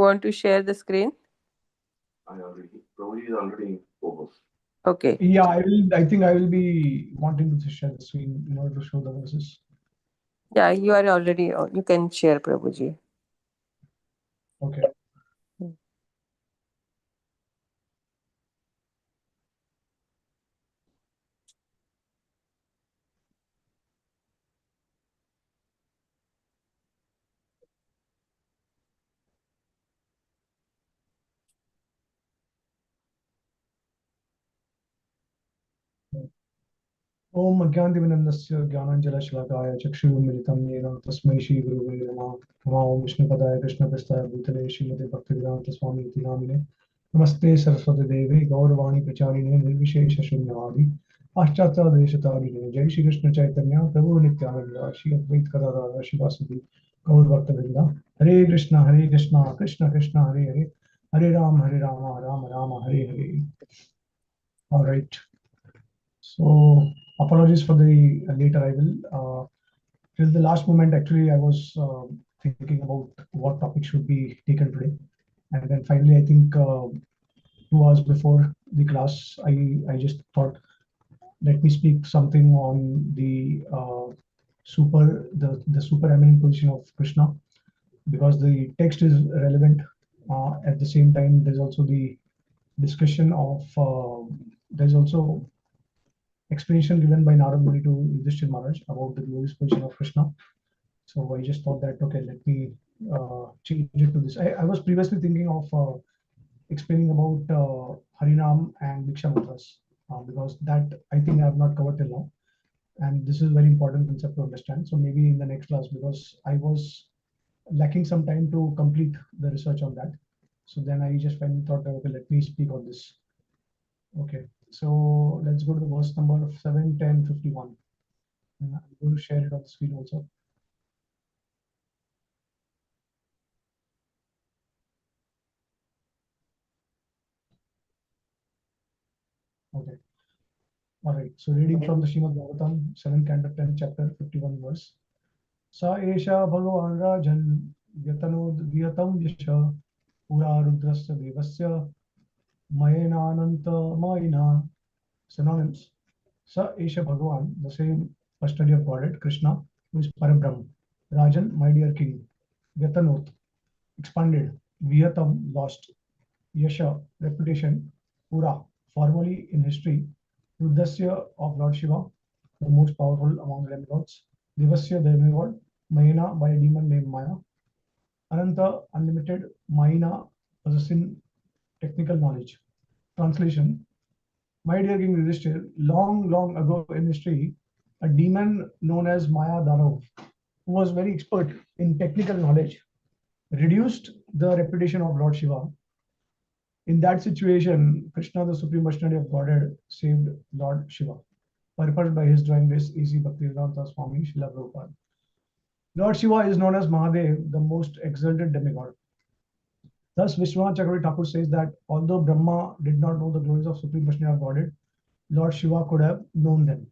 want to share the screen? Prabhuji is already in focus. Okay. Yeah, I think I will be wanting to share the screen in order to show the verses. Yeah, you are already. You can share, Prabhuji. Okay. ओम अज्ञानतिमिरन्दस्य ज्ञानाञ्जनशलाकाय चक्षुरुन्मिलितं येन तस्मै श्रीगुरुवे नमः। नमो ओम विष्णुपदाय कृष्णप्रस्थाय भूतले श्रीमते भक्तिवेदान्त स्वामी इति नामिने। नमस्ते सरस्वती देवी गौरवाणी प्रचारिणे निर्विशेषशून्यवादी पाश्चात्यदेशतारिणे। जय श्री कृष्ण चैतन्य प्रभु नित्यानंद श्री अद्वैत गदाधर शिवासुदि गौर भक्तवृंद। हरे कृष्ण कृष्ण कृष्ण हरे हरे, हरे Ram Ram Ram Hare Hare. All right. So apologies for the late arrival. Till the last moment, actually, I was thinking about what topic should be taken today, and then finally, I think 2 hours before the class, I just thought, let me speak something on the super eminent position of Krishna, because the text is relevant. At the same time, there's also the discussion of there's also explanation given by Narad Muni to Yudhishthir Maharaj about the glorious position of Krishna. So I just thought that, okay, let me change it to this. I was previously thinking of explaining about Harinam and Diksha Mantras, because that I think I have not covered till now. And this is a very important concept to understand. So maybe in the next class, because I was lacking some time to complete the research on that. So then I just finally thought, okay, let me speak on this. Okay. So let's go to the verse number 7, 10, 51. And I'm going to share it on the screen also. Okay. All right. So reading from the Srimad Bhagvatam, 7th canto, 10th chapter, 51 verse. Sa esha bhagavan rajan vyatanod vyatam yasha pura rudrasya devasya mayena ananta mayina. Synonyms. Sa esha bhagavan, the same personality of Godhead, Krishna, who is Parabrahma. Rajan, my dear king. Vyatanot, expanded. Vyatam, lost. Yasha, reputation. Pura, formerly in history. Rudasya of Lord Shiva, the most powerful among the demigods. Devasya, the demigod. Mayana, by a demon named Maya. Ananta, unlimited. Mayana, possessing technical knowledge. Translation. My dear King Yudhishthir, long ago in history, a demon known as Maya Danav, who was very expert in technical knowledge, reduced the reputation of Lord Shiva. In that situation, Krishna, the supreme personality of Godhead, saved Lord Shiva, purposed by his divine grace, A.C. Bhaktivedanta Swami Srila Prabhupada. Lord Shiva is known as Mahadev, the most exalted demigod. Thus, Vishwanath Chakravarti Thakur says that although Brahma did not know the glories of supreme personality of Godhead, Lord Shiva could have known them.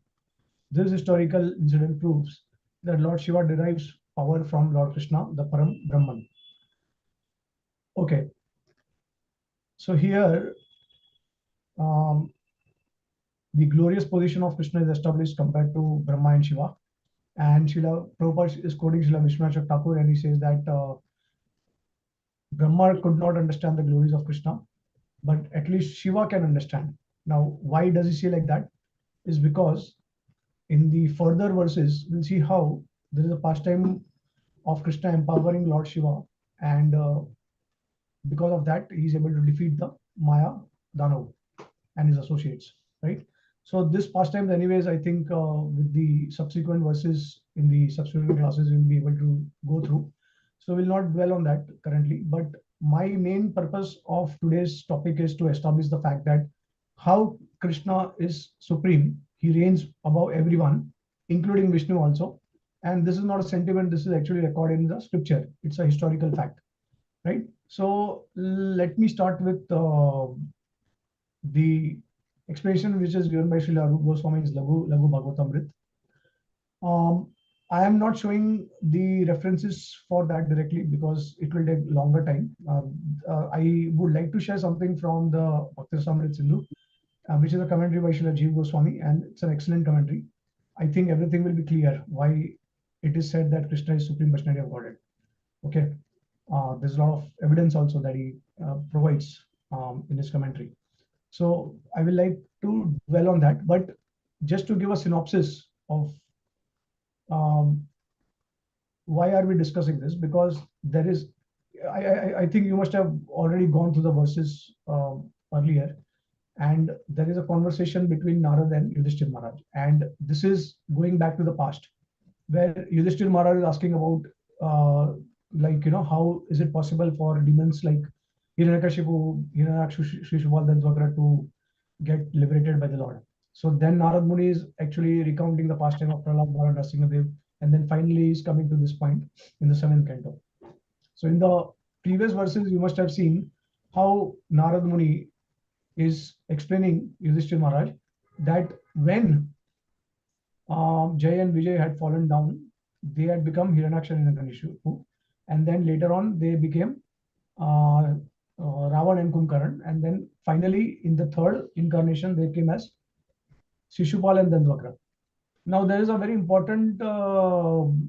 This historical incident proves that Lord Shiva derives power from Lord Krishna, the Param Brahman. Okay. So here, the glorious position of Krishna is established compared to Brahma and Shiva. And Srila Prabhupada is quoting Srila Vishwanath Thakur, and he says that Brahma could not understand the glories of Krishna, but at least Shiva can understand. Now, why does he say like that? Is because in the further verses, we'll see how there is a pastime of Krishna empowering Lord Shiva, and because of that, he is able to defeat the Maya Danav and his associates, right? So this pastime, anyways, I think with the subsequent verses in the subsequent classes, we'll be able to go through. So we'll not dwell on that currently, but my main purpose of today's topic is to establish the fact that how Krishna is supreme. He reigns above everyone, including Vishnu also. And this is not a sentiment, this is actually recorded in the scripture. It's a historical fact, right? So let me start with the explanation which is given by Srila Rupa Goswami's Lagu Bhagavatamrit. I am not showing the references for that directly because it will take longer time. I would like to share something from the Bhakti Sindhu, which is a commentary by Srila Jeev Goswami, and it's an excellent commentary. I think everything will be clear why it is said that Krishna is Supreme Personality of Godhead. Okay, there's a lot of evidence also that he provides in his commentary. So I will like to dwell on that, but just to give a synopsis of um, why are we discussing this? Because there is, I think you must have already gone through the verses earlier, and there is a conversation between Narad and Yudhishthir Maharaj, and this is going back to the past, where Yudhishthir Maharaj is asking about, how is it possible for demons like Hiranyakashipu, Hiranyakshu, Shishupal, Dantavakra to get liberated by the Lord. So then Narad Muni is actually recounting the pastime of Prahlad, Bharat, Nrsimhadev, and then finally he's coming to this point in the 7th canto. So in the previous verses, you must have seen how Narad Muni is explaining Yudhishthir Maharaj that when Jay and Vijay had fallen down, they had become Hiranyaksha and Hiranyakashipu, and then later on they became Ravan and Kumbhakarna, and then finally in the third incarnation they came as Shishupal and Dandavakra. Now there is a very important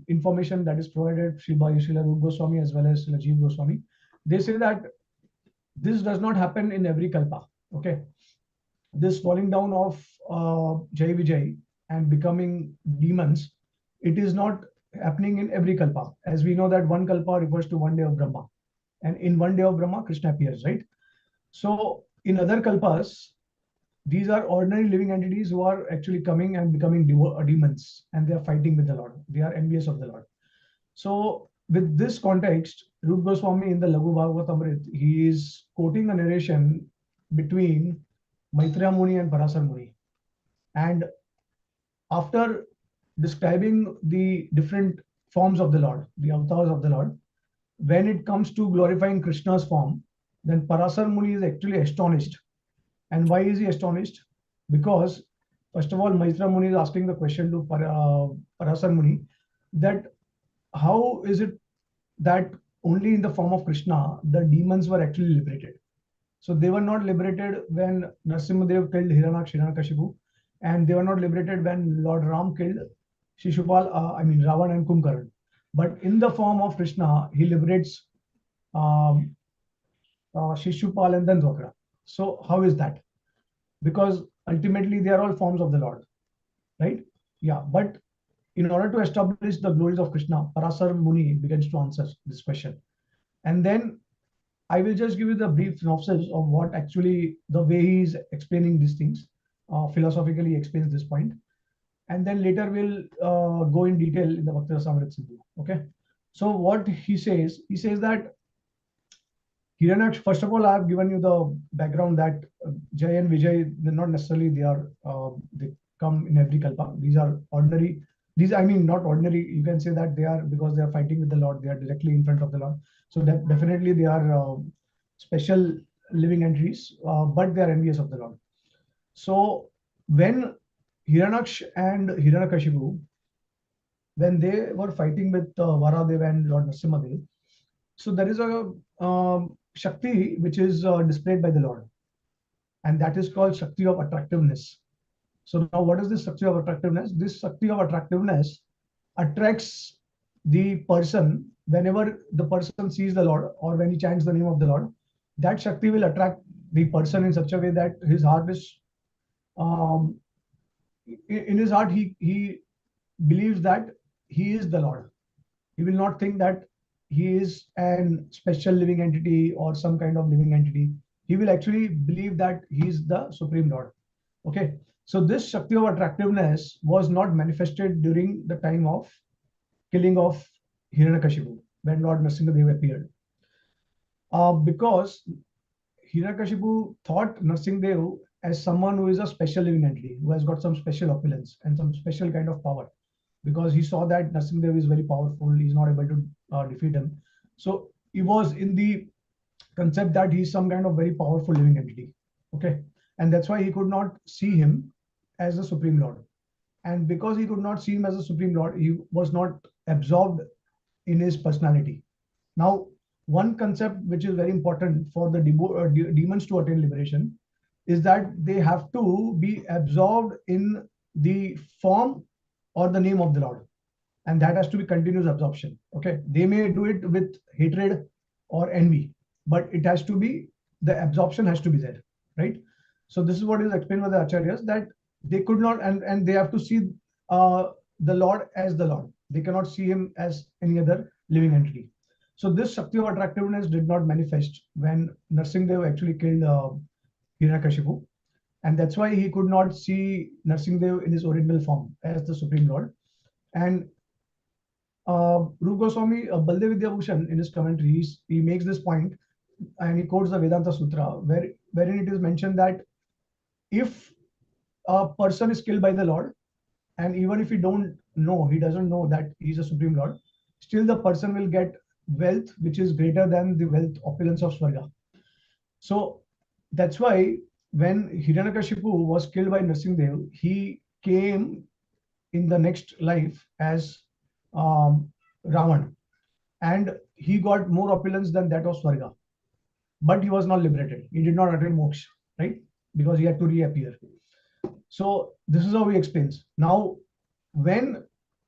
information that is provided by Srila Rupa Goswami as well as Srila Jeev Goswami. They say that this does not happen in every kalpa. Okay, this falling down of Jai Vijay and becoming demons, it is not happening in every kalpa. As we know that one kalpa refers to one day of Brahma, and in one day of Brahma, Krishna appears, right? So in other kalpas, these are ordinary living entities who are actually coming and becoming demons, and they are fighting with the Lord. They are envious of the Lord. So with this context, Rupa Goswami in the Laghu Bhagavatamrit, he is quoting a narration between Maitreya Muni and Parasar Muni. And after describing the different forms of the Lord, the avatars of the Lord, when it comes to glorifying Krishna's form, then Parasar Muni is actually astonished. And why is he astonished? Because, first of all, Maitreya Muni is asking the question to Parasar Muni that how is it that only in the form of Krishna the demons were actually liberated? So they were not liberated when Nrsimhadev killed Hiranyakashipu, and they were not liberated when Lord Ram killed Shishupal, Ravan and Kumbhakarna. But in the form of Krishna, he liberates Shishupal and Dandavakra. So how is that? Because ultimately they are all forms of the Lord, right? Yeah, but in order to establish the glories of Krishna, Parasar Muni begins to answer this question. And then I will just give you the brief synopsis of what actually the way he is explaining these things. Philosophically explains this point. And then later we'll go in detail in the Bhakti Rasamrita Sindhu. Okay. So what he says that Hiranyaksh, first of all, I have given you the background that Jay and Vijay, they're not necessarily they come in every kalpa. These are ordinary. These, not ordinary. You can say that they are because they are fighting with the Lord. They are directly in front of the Lord. So that definitely they are special living entities, but they are envious of the Lord. So when Hiranyaksh and Hiranyakashipu, when they were fighting with Varadev and Lord Nrsimhadev, so there is a Shakti which is displayed by the Lord, and that is called Shakti of attractiveness. So now what is this Shakti of attractiveness? This Shakti of attractiveness attracts the person whenever the person sees the Lord or when he chants the name of the Lord. That Shakti will attract the person in such a way that his heart is, in his heart, he believes that he is the Lord. He will not think that he is an special living entity or some kind of living entity. He will actually believe that he is the Supreme Lord. Okay. So this Shakti of attractiveness was not manifested during the time of killing of Hiranyakashipu when Lord Nrsimhadev appeared. Because Hiranyakashipu thought Nrsimhadev as someone who is a special living entity, who has got some special opulence and some special kind of power, because he saw that Nrsimhadev is very powerful, he's not able to defeat him. So he was in the concept that he's some kind of very powerful living entity. Okay. And that's why he could not see him as the Supreme Lord. and because he could not see him as a Supreme Lord, he was not absorbed in his personality. Now, one concept which is very important for the demons to attain liberation is that they have to be absorbed in the form or the name of the Lord, and that has to be continuous absorption. Okay, they may do it with hatred or envy, but it has to be, the absorption has to be there, right? So this is what is explained by the acharyas, that they could not, and they have to see the Lord as the Lord. They cannot see him as any other living entity. So this Shakti of attractiveness did not manifest when Narsimhadev actually killed Hiranyakashipu, and that's why he could not see Narsimhadev in his original form as the Supreme Lord. And Rupa Goswami, Baldev Vidyabhushan, in his commentaries, he makes this point, and he quotes the Vedanta Sutra, wherein it is mentioned that if a person is killed by the Lord, and even if he doesn't know that he's a Supreme Lord, still the person will get wealth which is greater than the wealth opulence of Swarga. So that's why when Hiranyakashipu was killed by Narsimhadev, he came in the next life as Ravan, and he got more opulence than that of Swarga, but he was not liberated. He did not attain moksha, right? Because he had to reappear. So this is how he explains. Now, when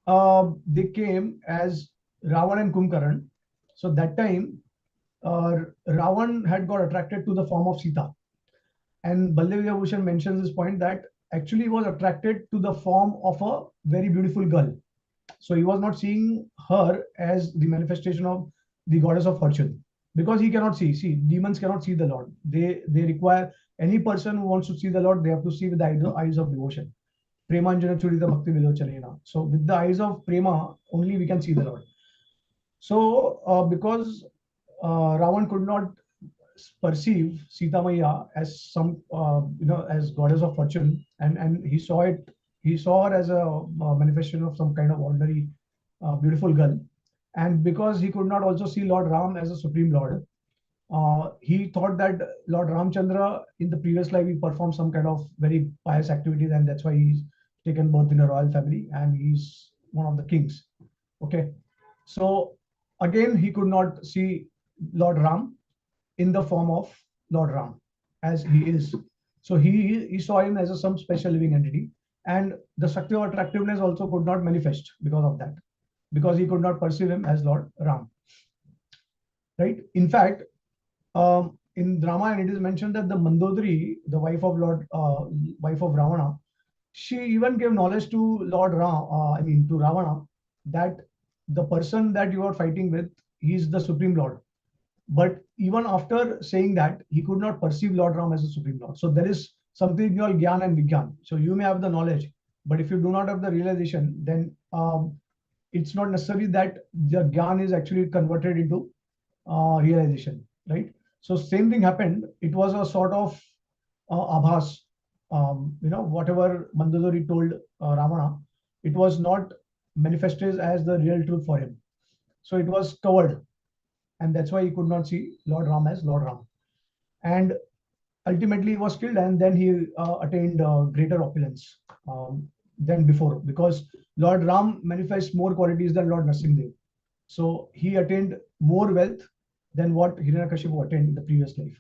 they came as Ravan and Kumbhakaran, so that time Ravan had got attracted to the form of Sita, and Baldev Vidyabhushan mentions this point that actually he was attracted to the form of a very beautiful girl. So he was not seeing her as the manifestation of the goddess of fortune, because he cannot see. See, demons cannot see the Lord. They require, any person who wants to see the Lord, they have to see with the eyes of devotion. Premanjana Churita Bhakti Vilochanena. So with the eyes of prema, only we can see the Lord. So because Ravan could not perceive Sita Maya as some, as goddess of fortune, and he saw her as a manifestation of some kind of ordinary beautiful girl. And because he could not also see Lord Ram as a Supreme Lord, he thought that Lord Ramchandra in the previous life he performed some kind of very pious activities, and that's why he's taken birth in a royal family and he's one of the kings. Okay, so again he could not see Lord Ram in the form of Lord Ram as he is. So he saw him as some special living entity, and the Shakti of attractiveness also could not manifest because of that, because he could not perceive him as Lord Ram. Right? In fact, in Ramayana it is mentioned that the Mandodari, the wife of Ravana, she even gave knowledge to Lord Ram, to Ravana, that the person that you are fighting with, he is the Supreme Lord. But even after saying that, he could not perceive Lord Ram as a Supreme Lord. So there is something called Gyan and Vigyan. So you may have the knowledge, but if you do not have the realization, then it's not necessary that the Gyan is actually converted into realization, right? So same thing happened. It was a sort of abhas. Whatever Mandodari told Ravana, it was not manifested as the real truth for him. So it was covered, and that's why he could not see Lord Ram as Lord Ram. And ultimately he was killed, and then he attained greater opulence than before, because Lord Ram manifests more qualities than Lord Narsimhadev. So he attained more wealth than what Hiranyakashipu attained in the previous life.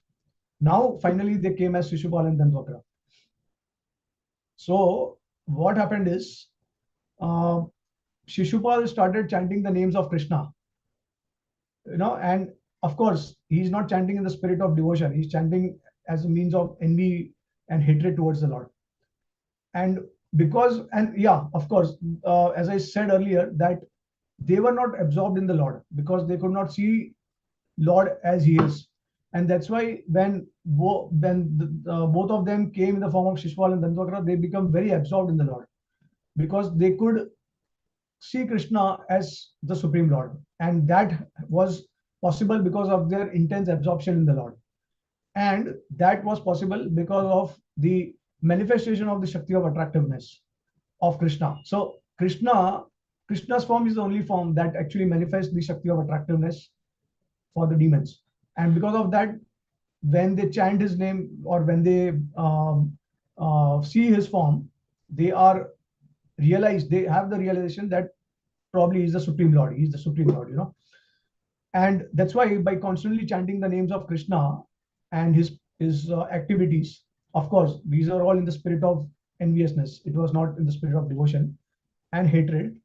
Now, finally, they came as Shishupal and Dandavakra. So what happened is, Shishupal started chanting the names of Krishna, and of course, he's not chanting in the spirit of devotion. He's chanting as a means of envy and hatred towards the Lord. And of course, as I said earlier, that they were not absorbed in the Lord because they could not see Lord as he is. And that's why when both of them came in the form of Shishwal and Dandavakra, they become very absorbed in the Lord, because they could see Krishna as the Supreme Lord. And that was possible because of their intense absorption in the Lord. And that was possible because of the manifestation of the Shakti of attractiveness of Krishna. So Krishna's form is the only form that actually manifests the Shakti of attractiveness for the demons. And because of that, when they chant his name, or when they see his form, they are they have the realization that probably he's the Supreme Lord. He's the Supreme Lord, you know. And that's why by constantly chanting the names of Krishna and his activities, of course, these are all in the spirit of enviousness. It was not in the spirit of devotion and hatred.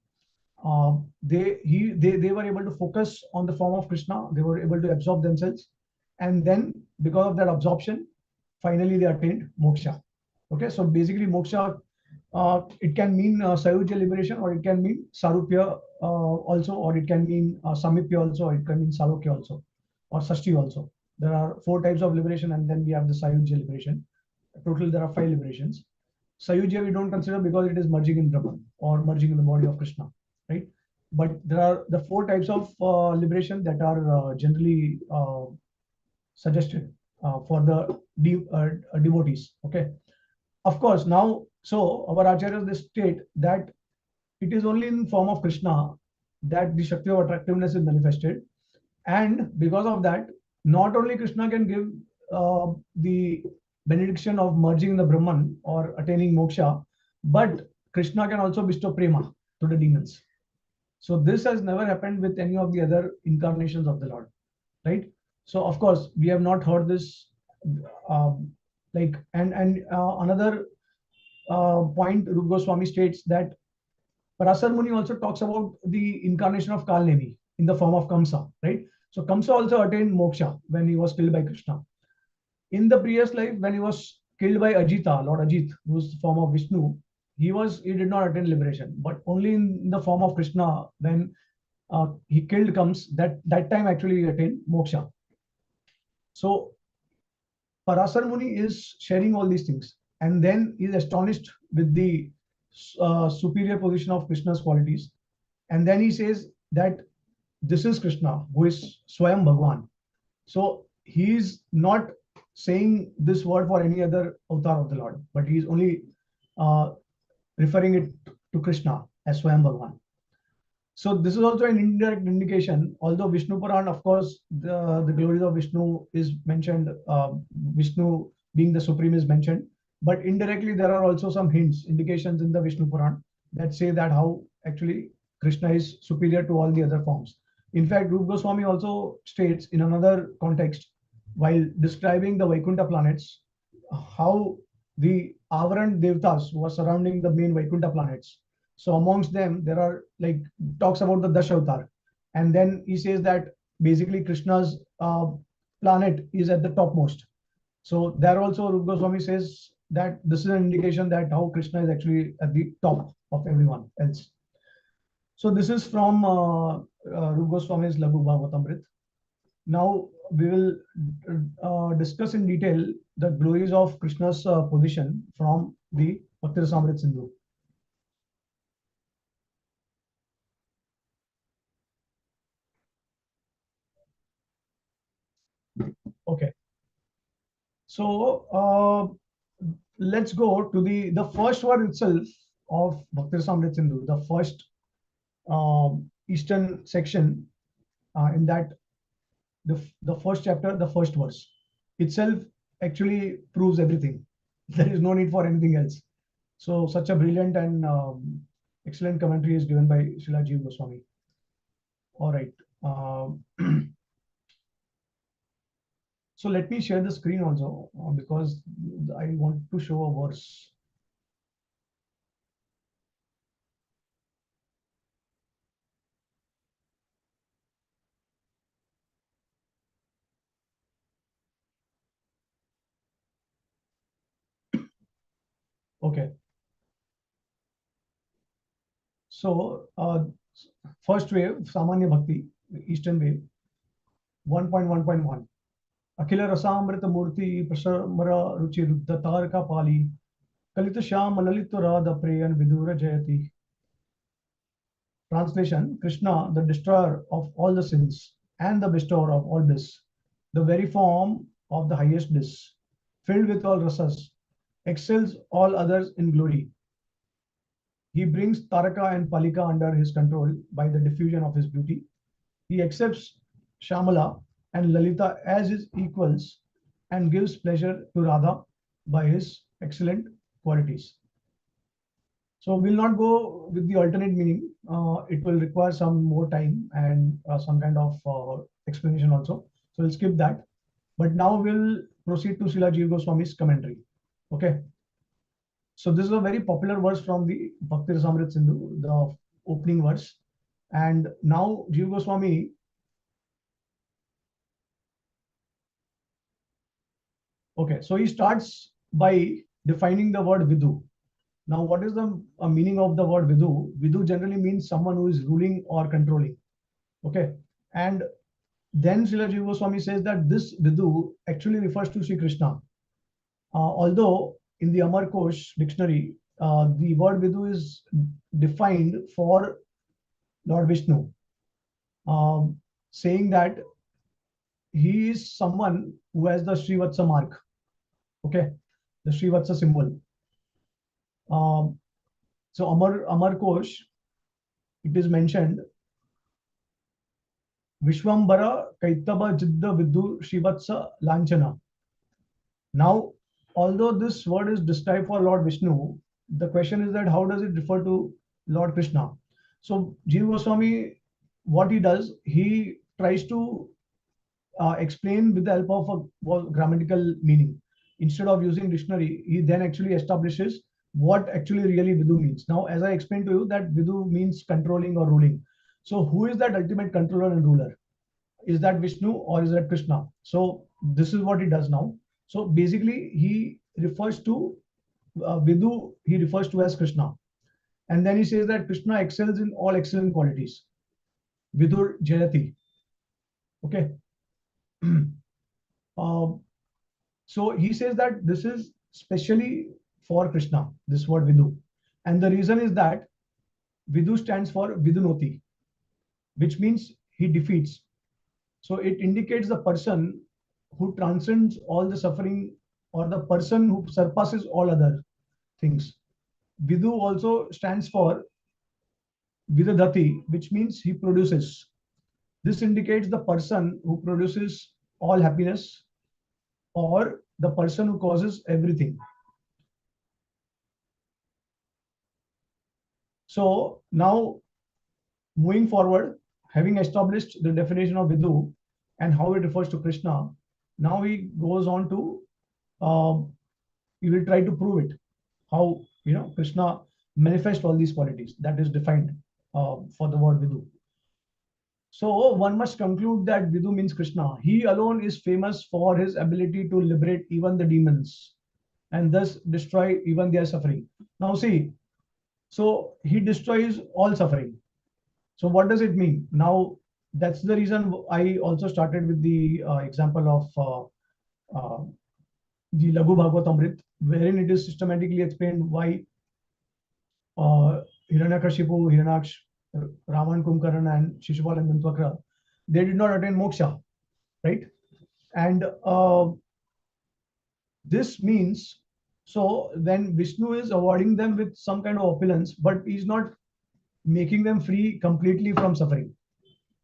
They were able to focus on the form of Krishna. They were able to absorb themselves, and then because of that absorption, finally they attained moksha. Okay, so basically moksha, it can mean sayujya liberation, or it can mean sarupya also, or it can mean samipya also, or it can mean salokya also, or sashti also. There are 4 types of liberation, and then we have the sayujya liberation. Total, there are 5 liberations. Sayujya we don't consider because it is merging in Brahman or merging in the body of Krishna, right? But there are the 4 types of liberation that are generally suggested for the devotees. Okay, of course. Now, so our acharyas they state that it is only in form of Krishna that the Shakti of attractiveness is manifested, and because of that, not only Krishna can give the benediction of merging in the Brahman or attaining moksha, but Krishna can also bestow prema to the demons. So this has never happened with any of the other incarnations of the Lord, right? So of course we have not heard this. Like and another point, Rupa Goswami states that Parasar Muni also talks about the incarnation of Kalnevi in the form of Kamsa, right? So Kamsa also attained moksha when he was killed by Krishna. In the previous life, when he was killed by Ajita, Lord Ajit, who's the form of Vishnu, he did not attain liberation, but only in the form of Krishna when he killed comes that time actually he attained moksha. So Parasar Muni is sharing all these things, and then he is astonished with the superior position of Krishna's qualities, and then he says that this is Krishna who is Swayam Bhagwan. So he is not saying this word for any other avatar of the Lord, but he is only uh, referring it to Krishna as Swayam Bhagwan. So this is also an indirect indication. Although Vishnu Puran, of course, the glories of Vishnu is mentioned. Vishnu being the supreme is mentioned, but indirectly there are also some hints, indications in the Vishnu Puran that say that how actually Krishna is superior to all the other forms. In fact, Rupa Goswami also states in another context, while describing the Vaikuntha planets, how the Avaran Devtas who are surrounding the main Vaikuntha planets. So amongst them, there are like talks about the Dash Avatar, and then he says that basically Krishna's planet is at the topmost. So there also Rupa Goswami says that this is an indication that how Krishna is actually at the top of everyone else. So this is from Rupa Goswami's Laghu Bhagavatamrit. Now we will discuss in detail the glories of Krishna's position from the Bhakti Rasamrita Sindhu. Okay, so let's go to the first word itself of Bhakti Rasamrita Sindhu, the first eastern section. In that, the first chapter, the first verse itself actually proves everything. There is no need for anything else. So such a brilliant and excellent commentary is given by Srila Jiva Goswami. All right. So let me share the screen also because I want to show a verse. Okay. So first wave, Samanya Bhakti, Eastern wave, 1.1.1. Akhila Rasamrita Murti Prasamara Ruchi Ruddha Taraka Pali Kalita Shyam Lalita Radha Preyan Vidura Jayati. Translation: Krishna, the destroyer of all the sins and the bestower of all bliss, the very form of the highest bliss, filled with all rasas, excels all others in glory. He brings Taraka and Palika under his control by the diffusion of his beauty. He accepts Shamala and Lalita as his equals and gives pleasure to Radha by his excellent qualities. So we'll not go with the alternate meaning. It will require some more time and some kind of explanation also. So we'll skip that. But now we'll proceed to Srila Jiva Goswami's commentary. Okay. So this is a very popular verse from the Bhakti Rasamrita Sindhu, the opening verse. And now Jiva Goswami okay, so he starts by defining the word Vidu. Now, what is the meaning of the word Vidu? Vidu generally means someone who is ruling or controlling. Okay, and then Srila Jiva Goswami says that this Vidu actually refers to Sri Krishna. Although in the Amar Kosh dictionary, the word Vidu is defined for Lord Vishnu, saying that he is someone who has the Srivatsa mark. Okay, the Srivatsa symbol. So Amar Kosh, it is mentioned Vishwambara Kaitaba Jidda Vidu Shivatsa Lanchana. Now, although this word is described for Lord Vishnu, the question is that how does it refer to Lord Krishna? So Jiva Goswami, what he does, he tries to explain with the help of a grammatical meaning. Instead of using dictionary, he then actually establishes what actually really Vidu means. Now, as I explained to you, that Vidu means controlling or ruling. So who is that ultimate controller and ruler? Is that Vishnu or is that Krishna? So this is what he does now. So basically, he refers to Vidu, he refers to as Krishna. And then he says that Krishna excels in all excellent qualities. Vidur Jayati. Okay. So he says that this is specially for Krishna, this word Vidu. And the reason is that Vidu stands for Vidunoti, which means he defeats. So it indicates the person who transcends all the suffering or the person who surpasses all other things. Vidu also stands for Vidadhati, which means he produces. This indicates the person who produces all happiness or the person who causes everything. So now moving forward, having established the definition of Vidu and how it refers to Krishna, now he goes on to he will try to prove it. How Krishna manifests all these qualities that is defined for the word Vidu. So one must conclude that Vidu means Krishna. He alone is famous for his ability to liberate even the demons and thus destroy even their suffering. Now see, so he destroys all suffering. So what does it mean? Now that's the reason I also started with the example of the Laghu Bhagavatamrit, wherein it is systematically explained why Hiranyakashipu, Hiranyaksh, Ravan, Kumbhakarna, and Shishupal and Dantavakra, they did not attain moksha, right? And this means, so then Vishnu is awarding them with some kind of opulence, but he's not making them free completely from suffering.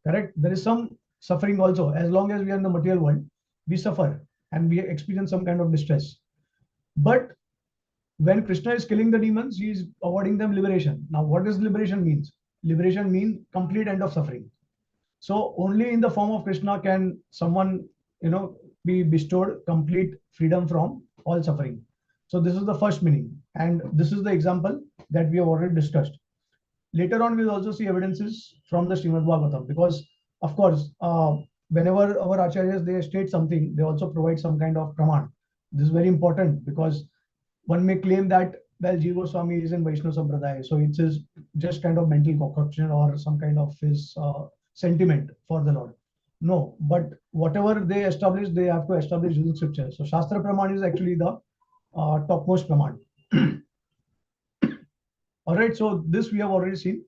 Correct? There is some suffering also. As long as we are in the material world, we suffer and we experience some kind of distress. But when Krishna is killing the demons, he is awarding them liberation. Now, what does liberation means? Liberation means complete end of suffering. So only in the form of Krishna can someone, be bestowed complete freedom from all suffering. So this is the first meaning, and this is the example that we have already discussed. Later on, we'll also see evidences from the Srimad Bhagavatam, because, of course, whenever our acharyas they state something, they also provide some kind of praman. This is very important because one may claim that, well, Jiva Goswami is in Vaishnava Sampradaya, so it's his just kind of mental concoction or some kind of his sentiment for the Lord. No, but whatever they establish, they have to establish using scripture. So Shastra Praman is actually the topmost Praman. All right, so this we have already seen.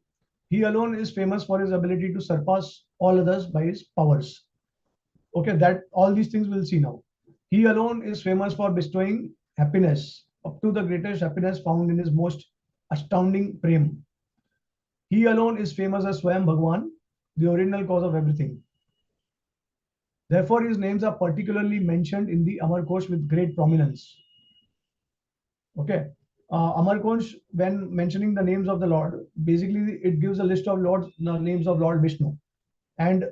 He alone is famous for his ability to surpass all others by his powers. Okay, that all these things we'll see now. He alone is famous for bestowing happiness up to the greatest happiness found in his most astounding prem. He alone is famous as Swayam Bhagwan, the original cause of everything. Therefore, his names are particularly mentioned in the Amar Kosh with great prominence. Okay. Amarkonsh, when mentioning the names of the Lord, basically it gives a list of names of Lord Vishnu, and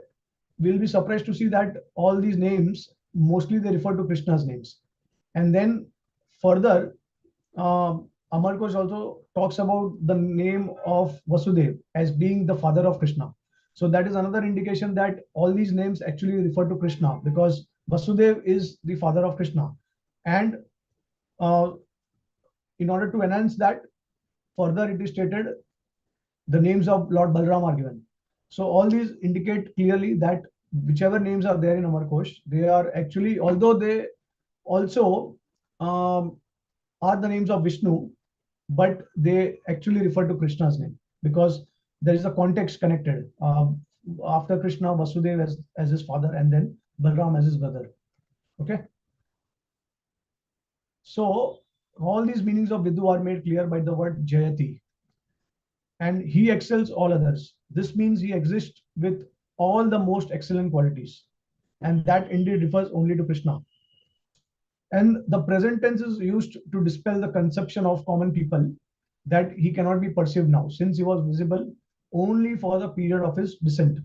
we'll be surprised to see that all these names mostly they refer to Krishna's names. And then further, Amarkosh also talks about the name of Vasudev as being the father of Krishna. So that is another indication that all these names actually refer to Krishna, because Vasudev is the father of Krishna. And uh, in order to enhance that, further it is stated the names of Lord Balram are given. So all these indicate clearly that whichever names are there in Amarkosh, they are actually, although they also um, are the names of Vishnu, but they actually refer to Krishna's name, because there is a context connected. After Krishna, Vasudev as his father, and then Balram as his brother. Okay. So all these meanings of Vidu are made clear by the word Jayati, and he excels all others. This means he exists with all the most excellent qualities, and that indeed refers only to Krishna. And the present tense is used to dispel the conception of common people that he cannot be perceived now, since he was visible only for the period of his descent.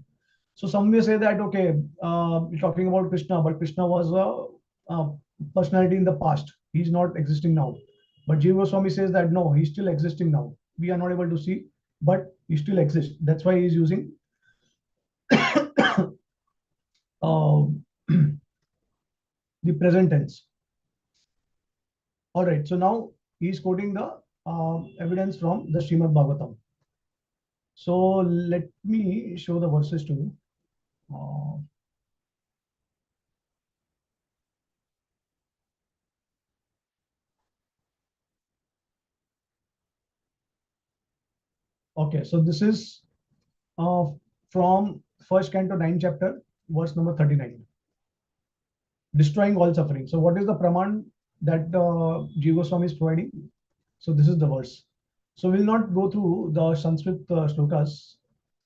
So some may say that, okay, you're talking about Krishna, but Krishna was a personality in the past. He's not existing now. But Jiva Goswami says that no, he's still existing now. We are not able to see, but he still exists. That's why he's using uh, the present tense. All right, so now he's quoting the evidence from the Srimad Bhagavatam. So let me show the verses to you. Okay, so this is from first canto 9 chapter, verse number 39. Destroying all suffering. So what is the praman that Jiva Goswami is providing? So this is the verse. So we'll not go through the Sanskrit shlokas.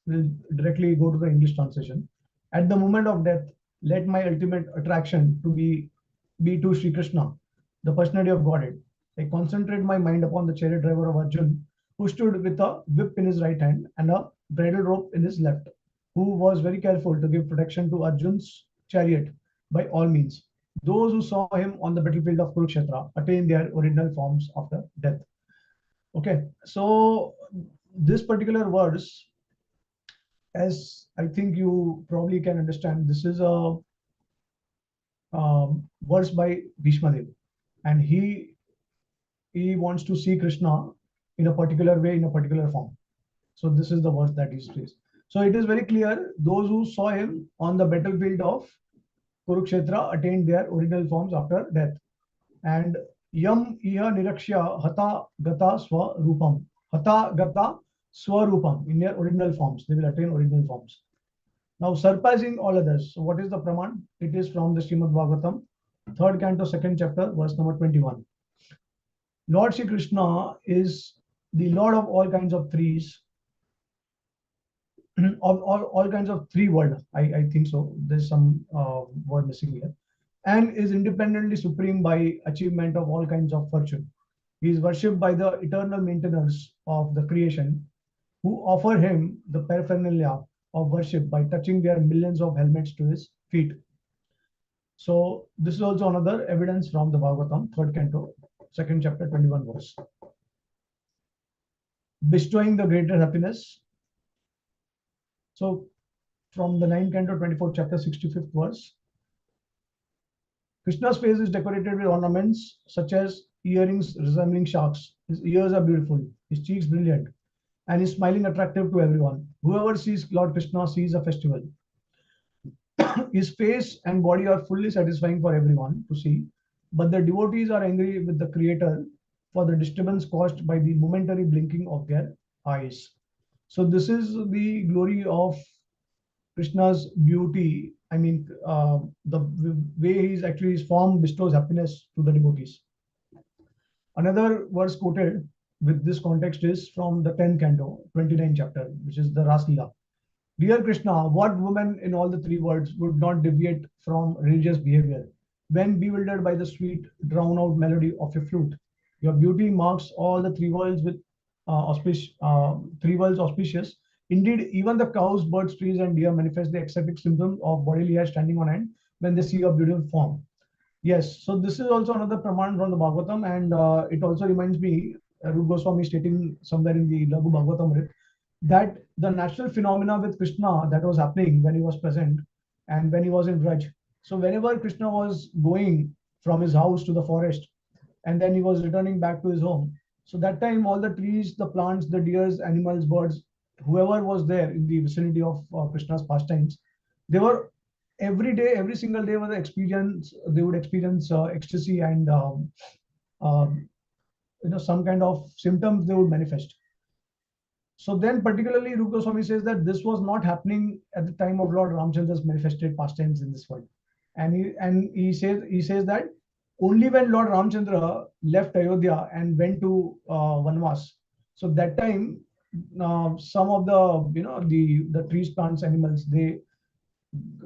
We'll directly go to the English translation. At the moment of death, let my ultimate attraction to be to Sri Krishna, the personality of Godhead. I concentrate my mind upon the chariot driver of Arjun, who stood with a whip in his right hand and a bridle rope in his left, who was very careful to give protection to Arjun's chariot by all means. Those who saw him on the battlefield of Kurukshetra attained their original forms after death. Okay, so this particular verse, as I think you probably can understand, this is a verse by Bhishmadev, and he wants to see Krishna in a particular way, in a particular form. So this is the verse that he says. So it is very clear, those who saw him on the battlefield of Kurukshetra attained their original forms after death. And yam iha nirakshya hata gata swarupam. Hata gata swarupam, in their original forms. They will attain original forms. Now, surpassing all others. So what is the praman? It is from the Srimad Bhagavatam, 3rd canto, 2nd chapter, verse number 21. Lord Shri Krishna is the Lord of all kinds of trees, of all kinds of three world. I think so. There's some word missing here. And is independently supreme by achievement of all kinds of fortune. He is worshipped by the eternal maintainers of the creation, who offer him the paraphernalia of worship by touching their millions of helmets to his feet. So this is also another evidence from the Bhagavatam, 3rd canto, 2nd chapter, 21 verse. Bestowing the greater happiness. So from the 9th canto, 24th chapter, 65th verse. Krishna's face is decorated with ornaments such as earrings resembling sharks. His ears are beautiful, his cheeks brilliant, and is smiling attractive to everyone. Whoever sees Lord Krishna sees a festival. His face and body are fully satisfying for everyone to see, but the devotees are angry with the Creator for the disturbance caused by the momentary blinking of their eyes. So this is the glory of Krishna's beauty. I mean, the way he's actually his form bestows happiness to the devotees. Another verse quoted with this context is from the 10th canto, 29th chapter, which is the Ras Leela. Dear Krishna, what woman in all the three worlds would not deviate from religious behavior when bewildered by the sweet, drown out melody of your flute? Your beauty marks all the three worlds with three worlds auspicious. Indeed, even the cows, birds, trees, and deer manifest the ecstatic symptom of bodily hair standing on end when they see your beautiful form. Yes, so this is also another praman from the Bhagavatam, and it also reminds me, Rupa Goswami stating somewhere in the Lagu Bhagavatam, that the natural phenomena with Krishna that was happening when he was present and when he was in Braj. So whenever Krishna was going from his house to the forest, and then he was returning back to his home. So that time, all the trees, the plants, the deers, animals, birds, whoever was there in the vicinity of Krishna's pastimes, they were every day, every single day, was the experience. They would experience ecstasy and um, some kind of symptoms they would manifest. So then, particularly, Rupa Goswami says that this was not happening at the time of Lord Ramchandra's manifested pastimes in this world, and he says that only when Lord Ramchandra left Ayodhya and went to Vanvas, so that time some of the the trees, plants, animals, they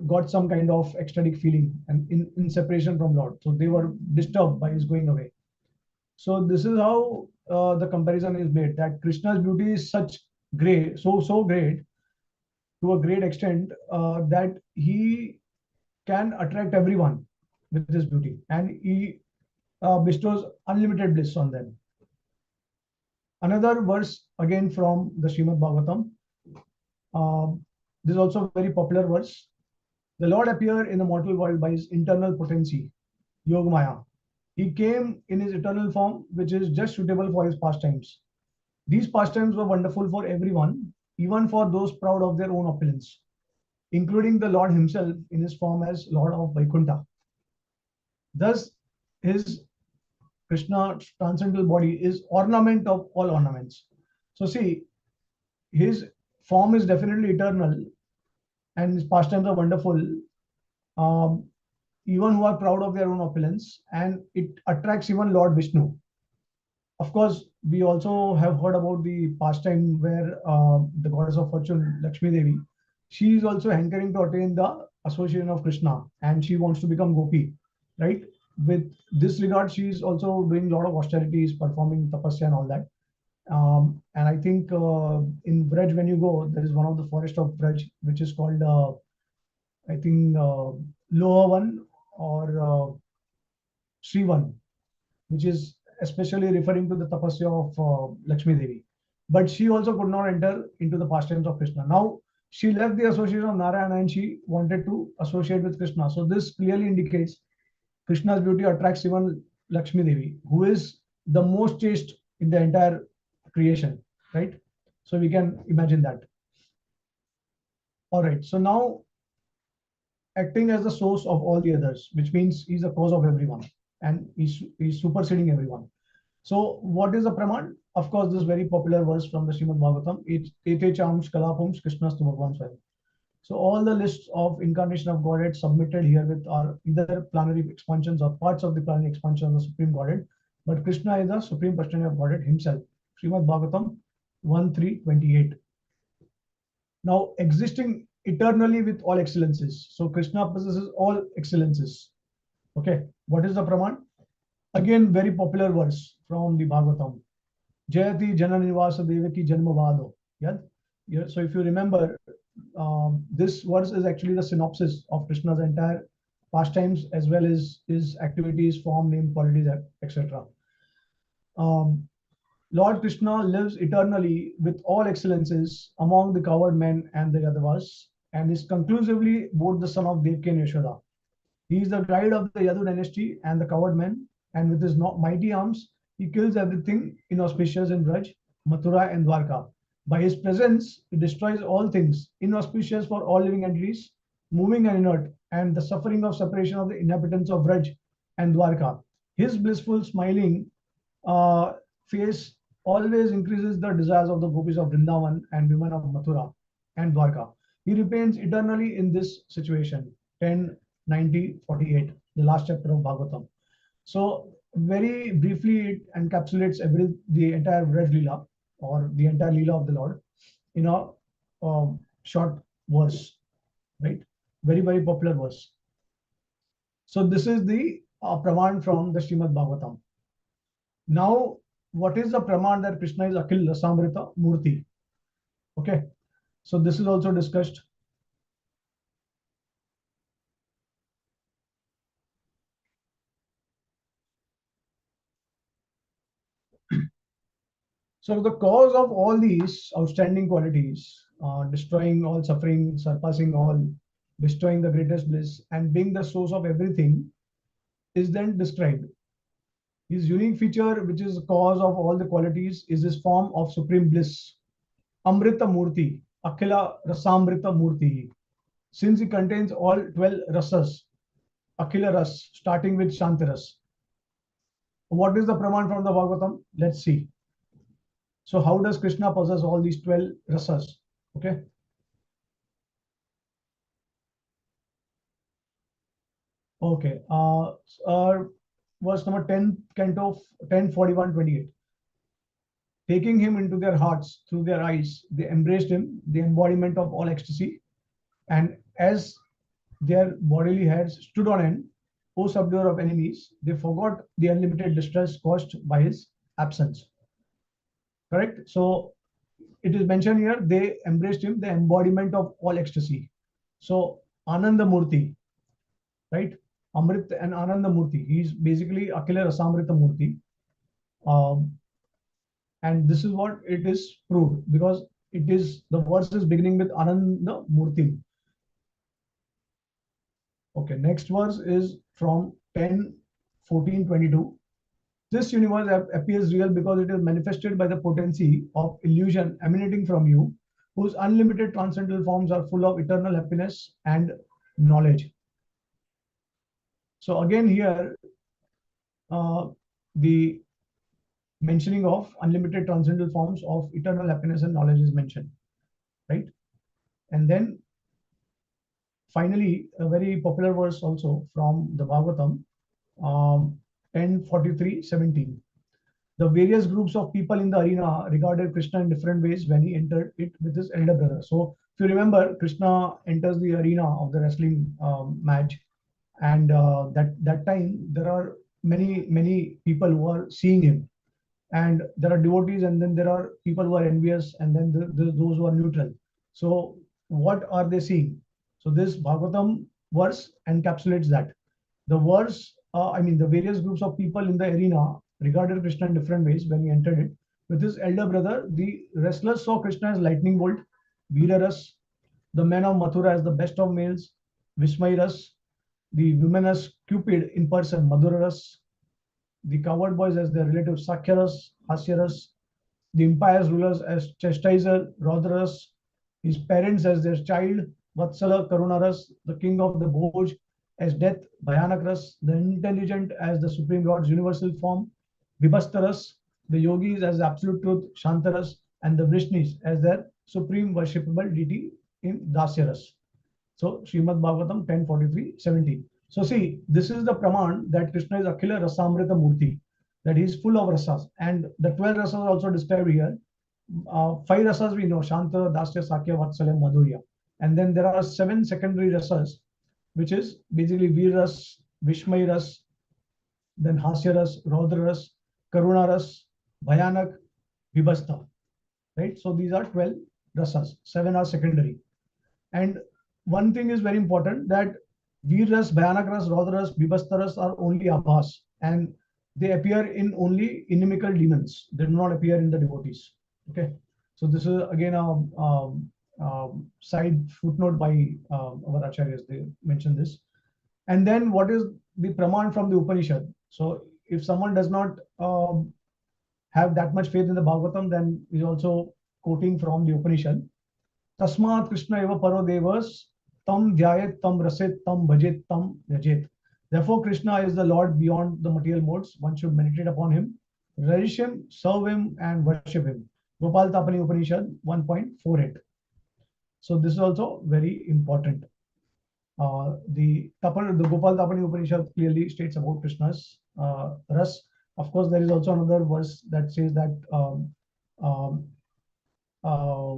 got some kind of ecstatic feeling and in separation from Lord, so they were disturbed by his going away. So this is how the comparison is made, that Krishna's beauty is such great, so great to a great extent that he can attract everyone with his beauty, and he bestows unlimited bliss on them. Another verse again from the Srimad Bhagavatam. This is also a very popular verse. The Lord appeared in the mortal world by his internal potency, Yogamaya. He came in his eternal form, which is just suitable for his pastimes. These pastimes were wonderful for everyone, even for those proud of their own opulence, including the Lord himself in his form as Lord of Vaikuntha. Thus, his Krishna transcendental body is ornament of all ornaments. So see, his form is definitely eternal, and his pastimes are wonderful. Um, Even who are proud of their own opulence, and it attracts even Lord Vishnu. Of course, we also have heard about the pastime where the goddess of fortune, Lakshmi Devi, she is also hankering to attain the association of Krishna, and she wants to become Gopi, right? With this regard, she is also doing a lot of austerities, performing tapasya and all that. And I think in Braj, when you go, there is one of the forest of Braj, which is called, I think, Loha One or Srivan, which is especially referring to the tapasya of Lakshmi Devi. But she also could not enter into the pastimes of Krishna. Now, she left the association of Narayana and she wanted to associate with Krishna. So, this clearly indicates Krishna's beauty attracts even Lakshmi Devi, who is the most chaste in the entire creation, right? So, we can imagine that. All right. So, now acting as the source of all the others, which means he's the cause of everyone and he's superseding everyone. So what is the Praman? Of course, this very popular verse from the Srimad Bhagavatam, Ete Chams Kalapums Krishnas to Bhagwan Swayam. So all the lists of incarnation of Godhead submitted here with are either planetary expansions or parts of the planetary expansion of the Supreme Godhead. But Krishna is the Supreme Personality of Godhead himself. Srimad Bhagavatam 1.3.28. Now existing eternally with all excellences. So Krishna possesses all excellences. Okay, what is the Praman? Again, very popular verse from the Bhagavatam. Jayati Jananivasa Devaki Janmavado. Yeah. So if you remember, this verse is actually the synopsis of Krishna's entire pastimes as well as his activities, form, name, qualities, etc. Um, Lord Krishna lives eternally with all excellences among the coward men and the Yadavas, and is conclusively both the son of Devaki and Yashoda. He is the guide of the Yadu dynasty and the coward men, and with his mighty arms, he kills everything inauspicious in Braj, Mathura, and Dwarka. By his presence, he destroys all things inauspicious for all living entities, moving and inert, and the suffering of separation of the inhabitants of Braj and Dwarka. His blissful, smiling face always increases the desires of the gopis of Vrindavan and women of Mathura and Dwarka. He remains eternally in this situation. 10, 90, 48, the last chapter of Bhagavatam. So very briefly, it encapsulates the entire Vraj Leela or the entire Leela of the Lord in a short verse, right? Very, very popular verse. So this is the Praman from the Srimad Bhagavatam. Now, what is the praman that Krishna is Akhil Rasamrita Murti? Okay, so this is also discussed. So the cause of all these outstanding qualities, destroying all suffering, surpassing all, destroying the greatest bliss, and being the source of everything, is then described. His unique feature, which is the cause of all the qualities, is his form of supreme bliss. Amrita Murti, Akhila Rasamrita Murti. Since he contains all 12 rasas, Akhila Ras, starting with Shantaras. What is the Praman from the Bhagavatam? Let's see. So how does Krishna possess all these 12 rasas? Okay. Okay. Verse number 10, canto 10:41-28. Taking him into their hearts through their eyes, they embraced him, the embodiment of all ecstasy. And as their bodily heads stood on end, O subduer of enemies, they forgot the unlimited distress caused by his absence. Correct? So it is mentioned here, they embraced him, the embodiment of all ecstasy. So Ananda Murti, right? Amrit and Ananda Murti. He is basically Akhila Rasamrita Murti. And this is what it is proved because it is the verse is beginning with Ananda Murti. Okay, next verse is from 10:14-22. This universe appears real because it is manifested by the potency of illusion emanating from you, whose unlimited transcendental forms are full of eternal happiness and knowledge. So again here, the mentioning of unlimited transcendental forms of eternal happiness and knowledge is mentioned, right? And then finally, a very popular verse also from the Bhagavatam, 10:43-17. The various groups of people in the arena regarded Krishna in different ways when he entered it with his elder brother. So, if you remember, Krishna enters the arena of the wrestling match, and that time there are many people who are seeing him, and there are devotees, and then there are people who are envious, and then those who are neutral. So, what are they seeing? So, this Bhagavatam verse encapsulates that. The verse, the various groups of people in the arena regarded Krishna in different ways when he entered it. With his elder brother, the wrestlers saw Krishna as lightning bolt, Veeraras, the men of Mathura as the best of males, Vismayras, the women as Cupid in person, Madhuraras, the coward boys as their relatives, Sakyaras, Hasyaras, the empire's rulers as chastiser, Rodras, his parents as their child, Vatsala, Karunaras, the king of the Bhoj as death, Bhayanakras, the intelligent as the Supreme Lord's universal form, Vibhastaras, the yogis as absolute truth, Shantaras, and the Vrishnis as their supreme worshipable deity in Dasyaras. So Srimad Bhagavatam 10:43-17. So see, this is the praman that Krishna is Akhila Rasamrita Murti, that he is full of rasas. And the 12 rasas are also described here. 5 rasas we know, Shanta, Dasya, Sakya, Vatsalya, Madhurya. And then there are 7 secondary rasas, which is basically Veer Ras, Vishmay Ras, then Hasya Ras, Raudra Ras, Karuna Ras, Bhayanak, Vibhasta. Right? So these are 12 rasas, 7 are secondary. And one thing is very important that Veeras, Bhayanakras, Rodras, Vibhastaras are only abhas, and they appear in only inimical demons. They do not appear in the devotees. Okay, so this is again a side footnote by our acharyas. They mention this. And then what is the praman from the Upanishad? So if someone does not have that much faith in the Bhagavatam, then he's also quoting from the Upanishad. Tasmat Krishna eva paro devas tam dhyayet tam raset tam bhajet tam yajet. Therefore, Krishna is the Lord beyond the material modes. One should meditate upon him, relish him, serve him, and worship him. Gopal Tapani Upanishad 1.48. So this is also very important. The Gopal Tapani Upanishad clearly states about Krishna's ras. Of course, there is also another verse that says that um, uh,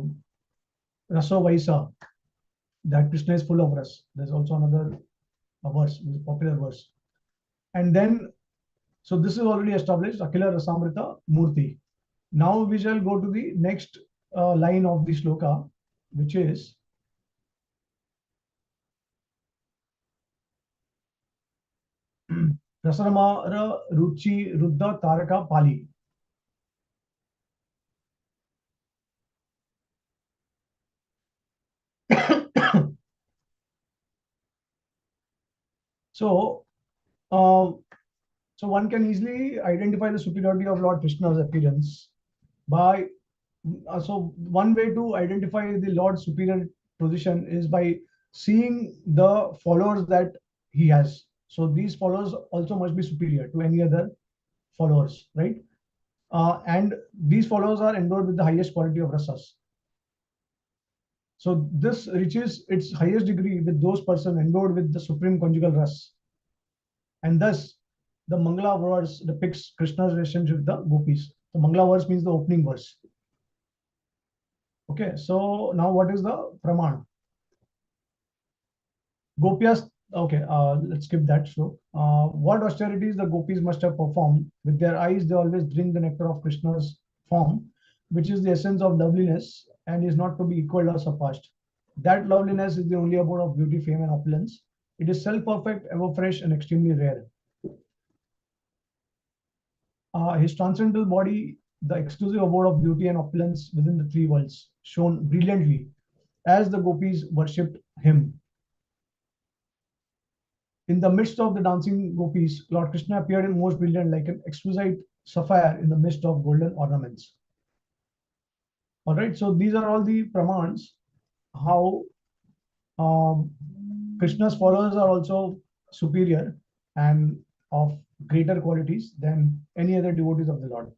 Raso Vaisa, that Krishna is full of ras. There's also another verse, popular verse. And then So this is already established, Akhila Rasamrita Murti. Now we shall go to the next line of the shloka, which is Rasaramara Ruchi Ruddha Taraka Pali. So, so one can easily identify the superiority of Lord Krishna's appearance by so one way to identify the Lord's superior position is by seeing the followers that he has. So these followers also must be superior to any other followers, right? And these followers are endowed with the highest quality of rasas. So this reaches its highest degree with those persons endowed with the supreme conjugal ras. And thus, the Mangala verse depicts Krishna's relationship with the gopis. The Mangala verse means the opening verse. Okay, so now what is the Praman? Gopiyas, okay, let's skip that. So, what austerities the gopis must have performed? With their eyes, they always drink the nectar of Krishna's form, which is the essence of loveliness and is not to be equaled or surpassed. That loveliness is the only abode of beauty, fame, and opulence. It is self-perfect, ever fresh, and extremely rare. His transcendental body, the exclusive abode of beauty and opulence within the three worlds, shone brilliantly as the gopis worshipped him. In the midst of the dancing gopis, Lord Krishna appeared in most brilliant, like an exquisite sapphire in the midst of golden ornaments. All right, so these are all the pramans how um, Krishna's followers are also superior and of greater qualities than any other devotees of the Lord.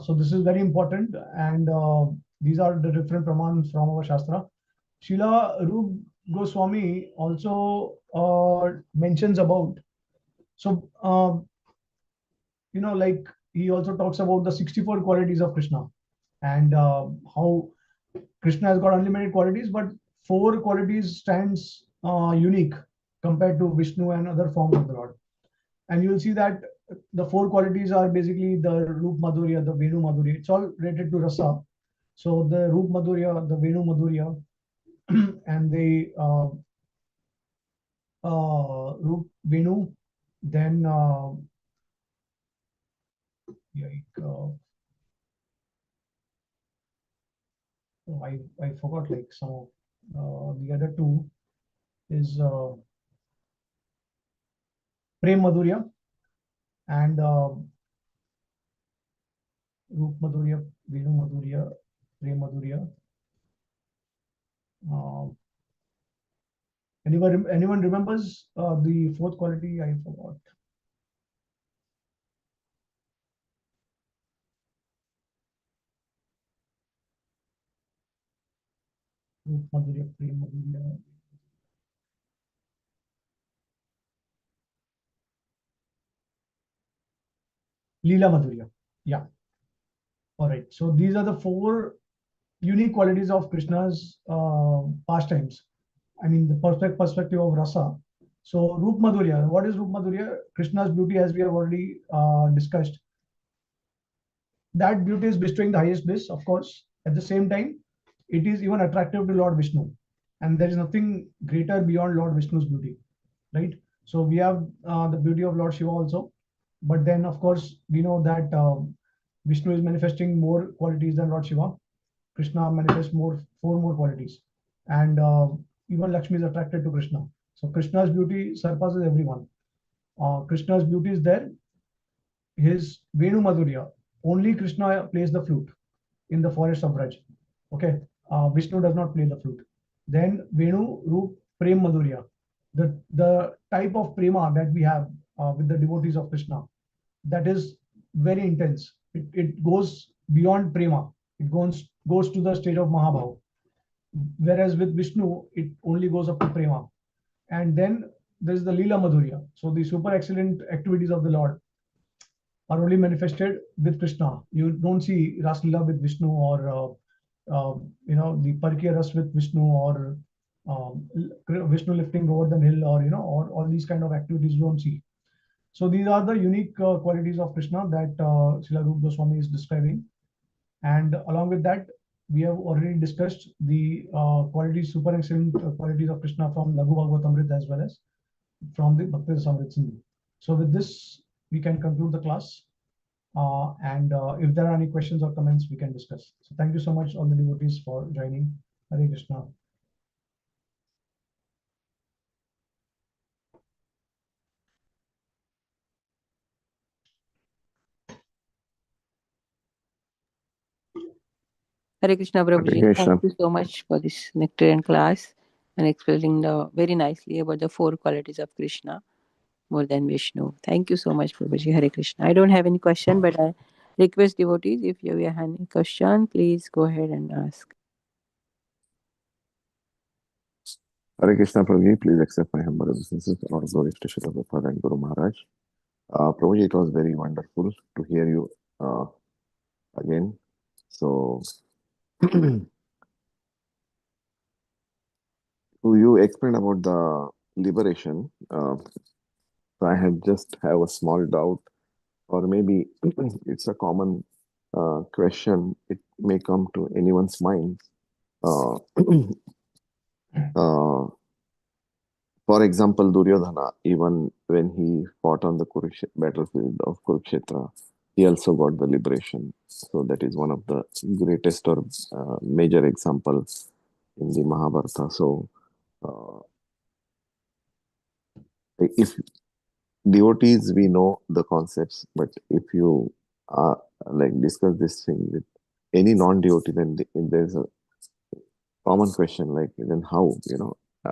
So this is very important, and these are the different pramans from our Shastra. Srila Rup Goswami also mentions about, so like he also talks about the 64 qualities of Krishna and how Krishna has got unlimited qualities, but four qualities stands unique compared to Vishnu and other forms of the Lord. And you will see that the four qualities are basically the Rup Madhurya, the Venu Madhurya. It's all related to Rasa. So the Rup Madhurya, the Venu Madhurya, and the Rup Venu, then like, I forgot like some of the other two is Prem Madhurya and Rup Madhurya, Venu Madhurya, Prem Madhurya. Uh, anyone remembers the fourth quality? I forgot. Rup Madhurya, Prem Madhurya. Leela Madhurya. Yeah. All right. So these are the four unique qualities of Krishna's pastimes. I mean, the perspective of rasa. So Rup Madhurya. What is Rup Madhurya? Krishna's beauty, as we have already discussed. That beauty is bestowing the highest bliss, of course. At the same time, it is even attractive to Lord Vishnu, and there is nothing greater beyond Lord Vishnu's beauty, right? So we have the beauty of Lord Shiva also, but then of course we know that Vishnu is manifesting more qualities than Lord Shiva. Krishna manifests four more qualities, and even Lakshmi is attracted to Krishna. So Krishna's beauty surpasses everyone. Krishna's beauty is there. His Venu Madhurya, only Krishna plays the flute in the forest of Braj. Okay, Vishnu does not play the flute. Then Venu Rup Prem Madhurya, the type of prema that we have with the devotees of Krishna, that is very intense. It goes beyond prema. It goes to the stage of Mahabhav. Whereas with Vishnu, it only goes up to prema. And then there's the Leela Madhurya. So the super excellent activities of the Lord are only manifested with Krishna. You don't see Ras Leela with Vishnu or the Parikya Ras with Vishnu or Vishnu lifting Govardhan hill or or all these kind of activities you don't see. So these are the unique qualities of Krishna that Srila Rupa Goswami is describing. And along with that, we have already discussed the qualities, super excellent qualities of Krishna from Laghu Bhagavatamrita as well as from the Bhakti Samrit Sindhu. So with this, we can conclude the class. And if there are any questions or comments, we can discuss. So thank you so much, all the devotees, for joining. Hare Krishna. Hare Krishna, Prabhuji. Hare Thank Krishna. you so much for this nectarian class and explaining very nicely about the four qualities of Krishna more than Vishnu. Thank you so much, Prabhuji. Hare Krishna. I don't have any question, but I request devotees, if you have any question, please go ahead and ask. Hare Krishna, Prabhuji. Please accept my humble obeisances. All glories to Srila Prabhupada and Guru Maharaj. Prabhuji, it was very wonderful to hear you again. So, you explained about the liberation. So I just have a small doubt, or maybe it's a common question. It may come to anyone's mind. Uh, for example, Duryodhana, even when he fought on the battlefield of Kurukshetra, he also got the liberation. So that is one of the greatest or major examples in the Mahabharata. So if devotees, we know the concepts, but if you like discuss this thing with any non-devotee, then there's a common question like, then how,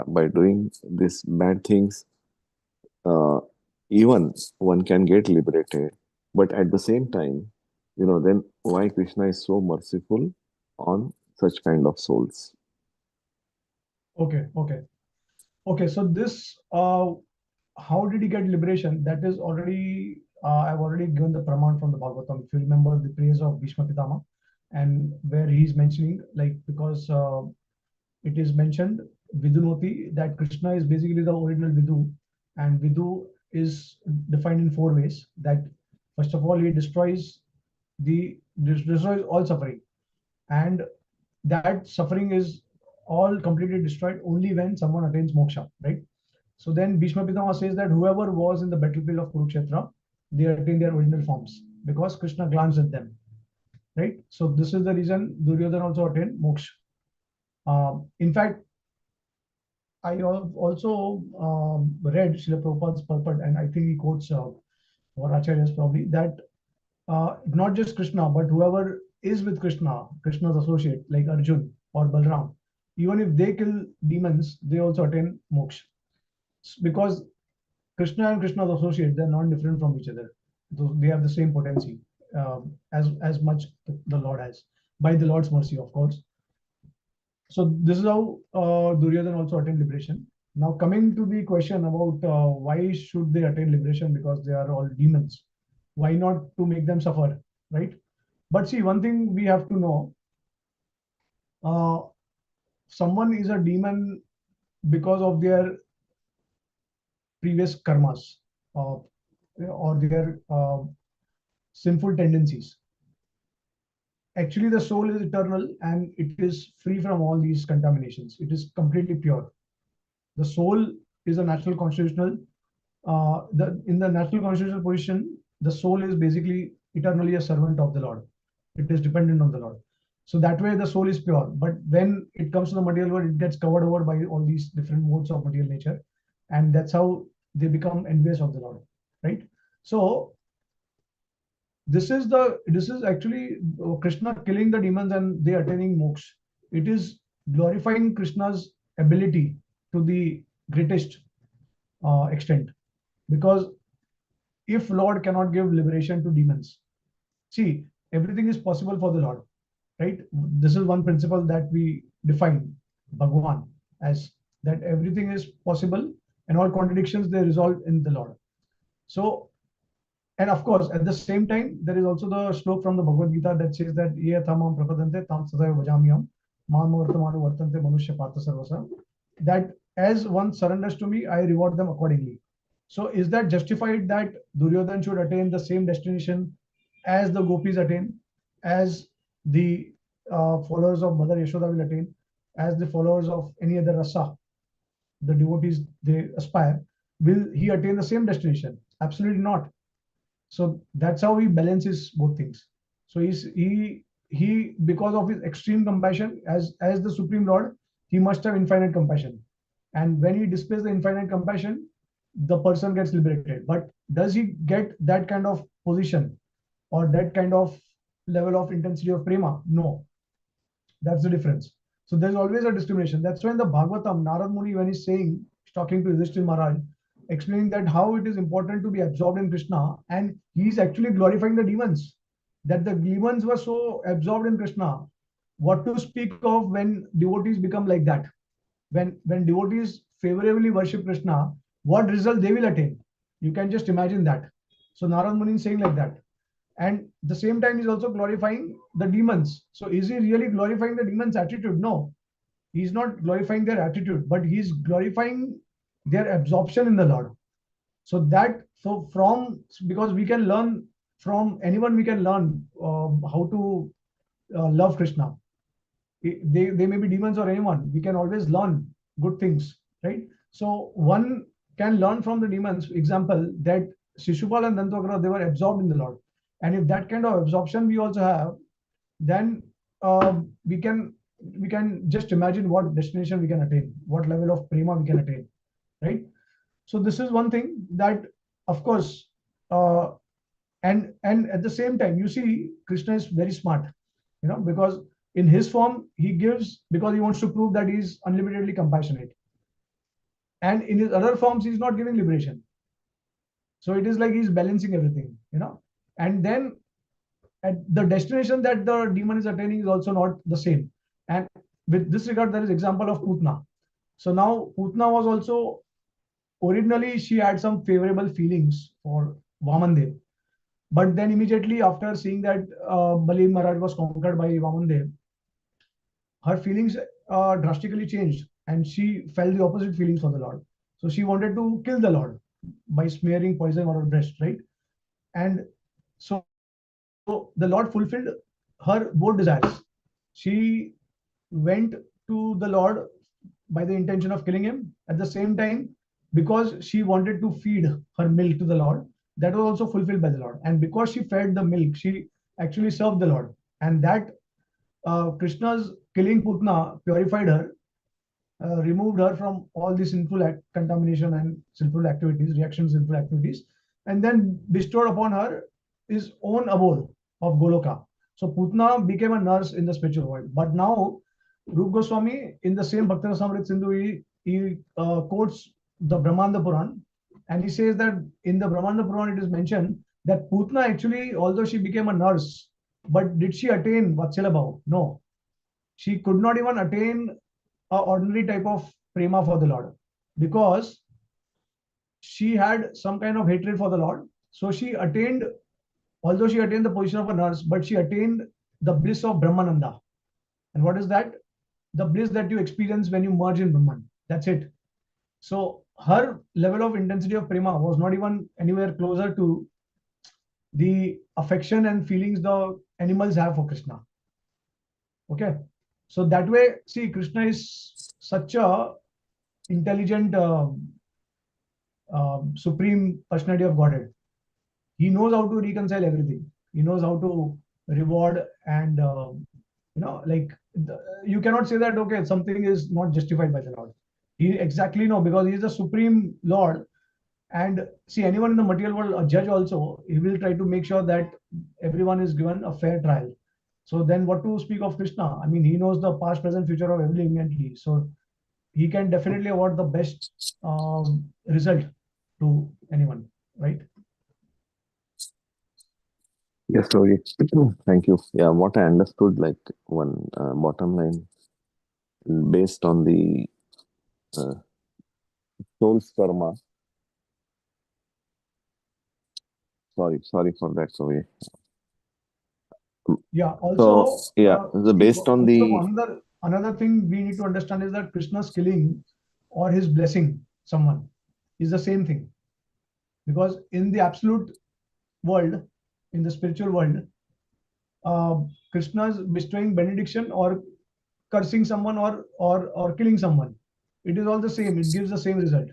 by doing these bad things, even one can get liberated, but at the same time, then why Krishna is so merciful on such kind of souls? Okay. So this, how did he get liberation? That is already, I've already given the praman from the Bhagavatam. If you remember the praise of Bhishma Pitama, and where he's mentioning, like, because it is mentioned Vidunoti, that Krishna is basically the original Vidu, and Vidu is defined in four ways. That first of all, he destroys all suffering, and that suffering is all completely destroyed only when someone attains moksha, right? So then Bhishma Pitama says that whoever was in the battlefield of Kurukshetra, they attain their original forms because Krishna glanced at them, right? So this is the reason Duryodhana also attained moksha. In fact, I have also read Srila Prabhupada's purport, and I think he quotes our acharyas probably, that not just Krishna, but whoever is with Krishna, Krishna's associate, like Arjun or Balram, even if they kill demons, they also attain moksha. Because Krishna and Krishna's associate, they're not different from each other. They have the same potency, as much the Lord has, by the Lord's mercy, of course. So this is how Duryodhana also attained liberation. Now coming to the question about why should they attain liberation, because they are all demons. Why not to make them suffer, right? But see, one thing we have to know, someone is a demon because of their previous karmas, or their sinful tendencies. Actually, the soul is eternal and it is free from all these contaminations. It is completely pure. The soul is a natural constitutional. In the natural constitutional position, the soul is basically eternally a servant of the Lord. It is dependent on the Lord. So that way the soul is pure. But when it comes to the material world, it gets covered over by all these different modes of material nature. And that's how they become envious of the Lord, right? So this is actually Krishna killing the demons and they attaining moksha. It is glorifying Krishna's ability to the greatest extent. Because if Lord cannot give liberation to demons, see, everything is possible for the Lord, right? This is one principle that we define Bhagwan as, that everything is possible and all contradictions they resolve in the Lord. So, and of course, at the same time, there is also the slok from the Bhagavad Gita that says that ye thamam prapadante tam sadaiva bhajamyam mam vartamanu vartante manushya partha sarvasa, that as one surrenders to me, I reward them accordingly. So is that justified that Duryodhan should attain the same destination as the gopis attain, as the followers of Mother Yashoda will attain, as the followers of any other rasa, the devotees they aspire? Will he attain the same destination? Absolutely not. So that's how he balances both things. So he because of his extreme compassion, as the Supreme Lord, he must have infinite compassion. And when he displays the infinite compassion, the person gets liberated. But does he get that kind of position or that kind of level of intensity of prema? No. That's the difference. So there's always a discrimination. That's why in the Bhagavatam, Narad Muni, when he's saying, he's talking to Yudhishthira Maharaj, explaining that how it is important to be absorbed in Krishna, and he's actually glorifying the demons. That the demons were so absorbed in Krishna. What to speak of when devotees become like that? When devotees favorably worship Krishna, what result they will attain? You can just imagine that. So Narad Muni is saying like that. And the same time, he's also glorifying the demons. So is he really glorifying the demons' attitude? No, he's not glorifying their attitude, but he's glorifying their absorption in the Lord. So from, because we can learn from anyone, we can learn how to love Krishna. They may be demons or anyone. We can always learn good things, right? So one can learn from the demons. Example, that Shishupal and Dantavakra, they were absorbed in the Lord. And if that kind of absorption we also have, then we can just imagine what destination we can attain, what level of prema we can attain, right? So this is one thing that, of course, uh, and at the same time, you see, Krishna is very smart, because in his form he gives because he wants to prove that he is unlimitedly compassionate, and in his other forms he's not giving liberation. So it is like he's balancing everything, and then at the destination that the demon is attaining is also not the same. And with this regard, there is example of Putna. So now Putna was also, originally she had some favorable feelings for Vamandev, but then immediately after seeing that Bali Maharaj was conquered by Vamandev, her feelings drastically changed, and she felt the opposite feelings for the Lord. So she wanted to kill the Lord by smearing poison on her breast, right? And so the Lord fulfilled her both desires. She went to the Lord by the intention of killing him. At the same time, because she wanted to feed her milk to the Lord, that was also fulfilled by the Lord. And because she fed the milk, she actually served the Lord. And that Krishna's killing Putna purified her, removed her from all the sinful contamination and sinful activities, reactions, sinful activities, and then bestowed upon her his own abode of Goloka. So Putna became a nurse in the spiritual world. But now, Rup Goswami, in the same Bhakti Rasamrita Sindhu, he quotes the Brahmanda Puran, and he says that in the Brahmanda Puran it is mentioned that Putna actually, although she became a nurse, but did she attain Vatsala Bhav? No. She could not even attain a ordinary type of prema for the Lord, because she had some kind of hatred for the Lord. So she attained, although she attained the position of a nurse, but she attained the bliss of Brahmananda. And what is that? The bliss that you experience when you merge in Brahman. That's it. So her level of intensity of prema was not even anywhere closer to the affection and feelings the animals have for Krishna. Okay. So that way, see, Krishna is such a intelligent supreme personality of Godhead. He knows how to reconcile everything. He knows how to reward, and like you cannot say that okay, something is not justified by the Lord. He exactly know, because he is the supreme Lord. And see, anyone in the material world, a judge also, he will try to make sure that everyone is given a fair trial. So then what to speak of Krishna? I mean, he knows the past, present, future of every living entity. So he can definitely award the best result to anyone, right? Yes, Rohit. Thank you. Yeah, what I understood, like one bottom line, based on the uh, soul's karma. Sorry for that, Rohit. Yeah. So Also, yeah, based on also the another thing we need to understand is that Krishna's killing or his blessing someone is the same thing. because in the absolute world, in the spiritual world, Krishna's bestowing benediction or cursing someone or killing someone, it is all the same. It gives the same result.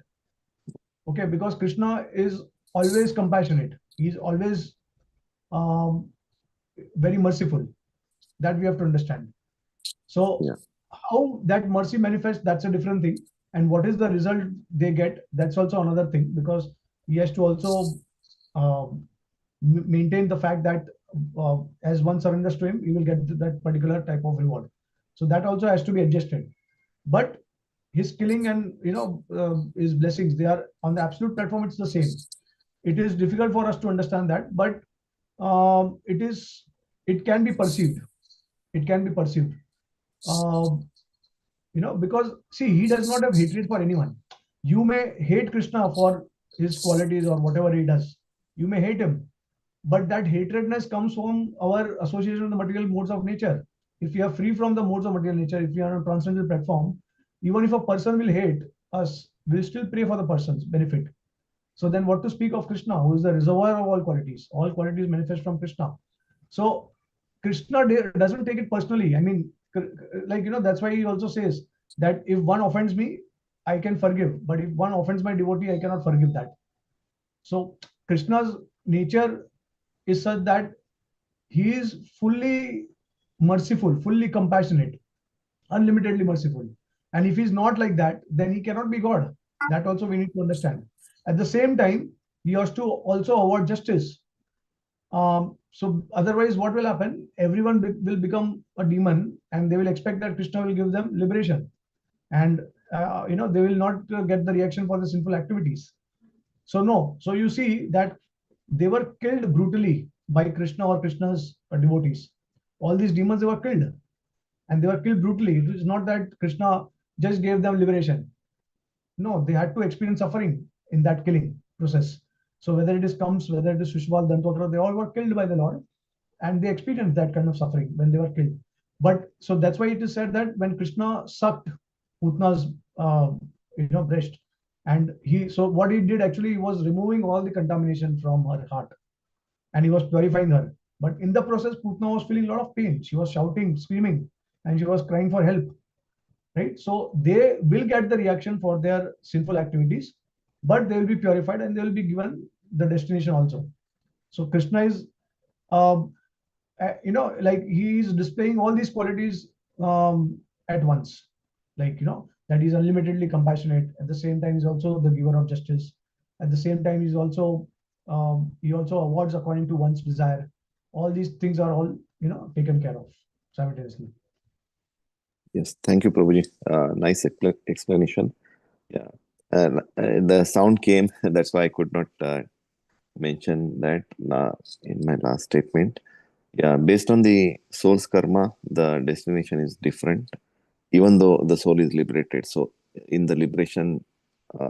Okay, because Krishna is always compassionate. He's always um, very merciful. That we have to understand. So Yeah. how that mercy manifests, that's a different thing. And what is the result they get, that's also another thing, because he has to also maintain the fact that as one surrenders to him, he will get that particular type of reward. So that also has to be adjusted. But his killing and his blessings, they are on the absolute platform, it's the same. It is difficult for us to understand that, but it can be perceived. It can be perceived. Because see, he does not have hatred for anyone. You may hate Krishna for his qualities or whatever he does. You may hate him, but that hatredness comes from our association with the material modes of nature. If we are free from the modes of material nature, if we are on a transcendental platform, even if a person will hate us, we'll still pray for the person's benefit. So then what to speak of Krishna, who is the reservoir of all qualities? All qualities manifest from Krishna. So Krishna doesn't take it personally. I mean, that's why he also says that if one offends me, I can forgive. But if one offends my devotee, I cannot forgive that. So Krishna's nature is such that he is fully merciful, fully compassionate, unlimitedly merciful. And if he's not like that, then he cannot be God. That also we need to understand. At the same time, he has to also award justice. So otherwise, what will happen? Everyone will become a demon, and they will expect that Krishna will give them liberation, and they will not get the reaction for the sinful activities. So no. So you see that they were killed brutally by Krishna or Krishna's devotees. All these demons, they were killed, and they were killed brutally. It is not that Krishna just gave them liberation. No, they had to experience suffering in that killing process. So whether it is Kams, whether it is Shishwal, Dantavakra, they all were killed by the Lord, and they experienced that kind of suffering when they were killed. But so that's why it is said that when Krishna sucked Putna's breast, and so what he did actually, he was removing all the contamination from her heart, and he was purifying her. But in the process, Putna was feeling a lot of pain. She was shouting, screaming, and she was crying for help. Right? So they will get the reaction for their sinful activities, but they will be purified and they will be given the destination also. So Krishna is, like he is displaying all these qualities at once. Like, that he's unlimitedly compassionate. At the same time, he's also the giver of justice. At the same time, he also awards according to one's desire. All these things are all, taken care of simultaneously. Yes, thank you, Prabhuji. Nice explanation. Yeah, the sound came. That's why I could not mention that in my last statement. Yeah, based on the soul's karma, the destination is different, even though the soul is liberated. So, in the liberation uh,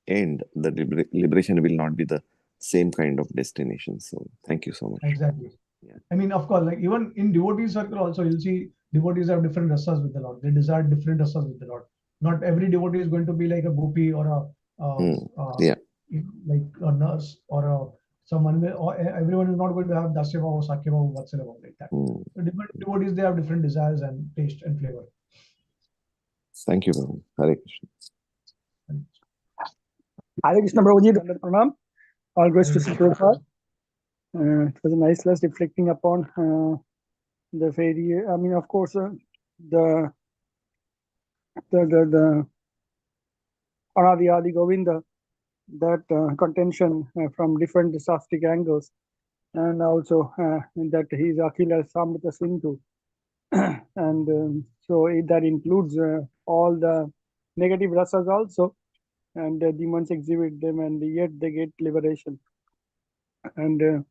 end, the liberation will not be the same kind of destination. So, thank you so much. Exactly. Yeah. I mean, of course, like even in devotee circle also, you'll see devotees have different rasas with the Lord. They desire different rasas with the Lord. Not every devotee is going to be like a gopi or Yeah. like a nurse or someone. Or everyone is not going to have dasya bhava, sakya bhava, vatsala bhava like that. So different devotees, they have different desires and taste and flavor. Thank you, Prabhu. Hare Krishna. Hare Krishna, Prabhuji, Dandat Pranam. All goes to Sri Prabhupada. It was a nice class reflecting upon the fairy. I mean, of course, the Anadi Adi Govinda, that contention from different Shastic angles, and also that he is Akhila Samrita Sindhu. And so that includes all the negative rasas also, and the demons exhibit them, and yet they get liberation. And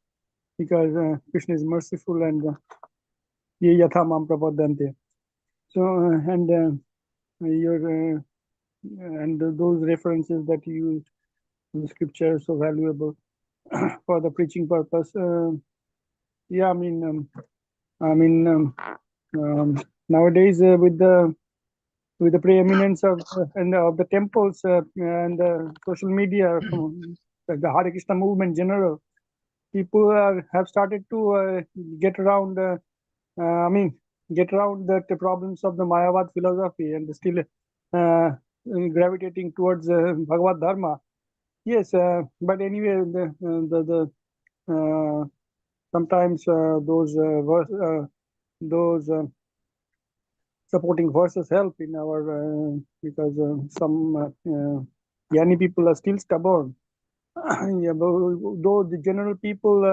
because Krishna is merciful, and ye yatha mam prapadante. So your and those references that you use in the scripture are so valuable for the preaching purpose. Yeah, I mean, nowadays with the preeminence of and of the temples and social media, the Hare Krishna movement in general, people have started to get around. Get around the problems of the Mayavad philosophy and still gravitating towards Bhagavad Dharma. Yes, but anyway, sometimes those supporting verses help in our because some Jnani people are still stubborn. Yeah, though the general people,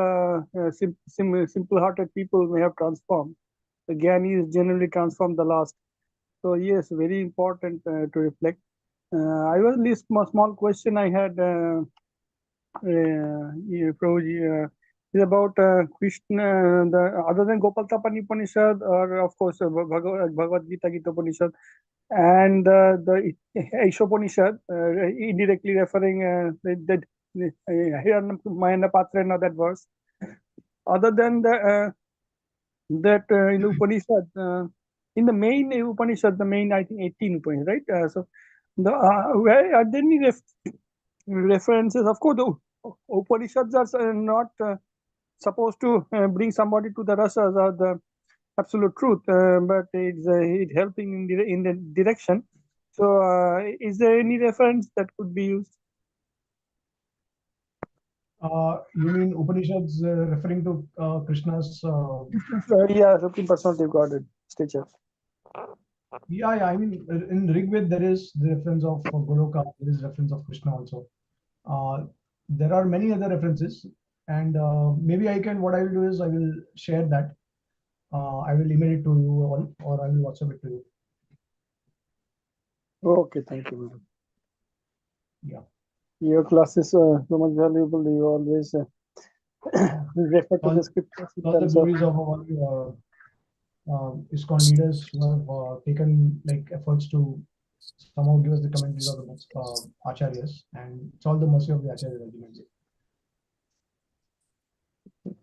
simple-hearted people may have transformed, the Jnani is generally transformed the last. So yes, very important to reflect. I was this small question I had, Prabhuji, is about Krishna, other than Gopaltapani Upanishad, or of course Bhagavad Gita, Gita Upanishad, and the Ishopanishad, indirectly referring that Mayana Patra, that verse. Other than that in the Upanishad, in the main Upanishad, the main, I think 18 Upanishad, right? So the where are there any references? Of course, the Upanishads are not supposed to bring somebody to the rasas or the absolute truth, but it's helping in the direction. So, is there any reference that could be used? You mean Upanishads referring to Krishna's? Yeah, Supreme Personality of Godhead stature. Yeah, I mean, in Rigved there is the reference of Goloka, there is reference of Krishna also. There are many other references, and maybe what I will do is I will share that. I will email it to you all, or I will WhatsApp it to you. Okay, thank you, madam. Yeah. Your class is so much valuable. You always refer to the scriptures. All the glories of our ISKCON leaders who have taken efforts to somehow give us the commentaries of the acharyas, and it's all the mercy of the acharyas ultimately.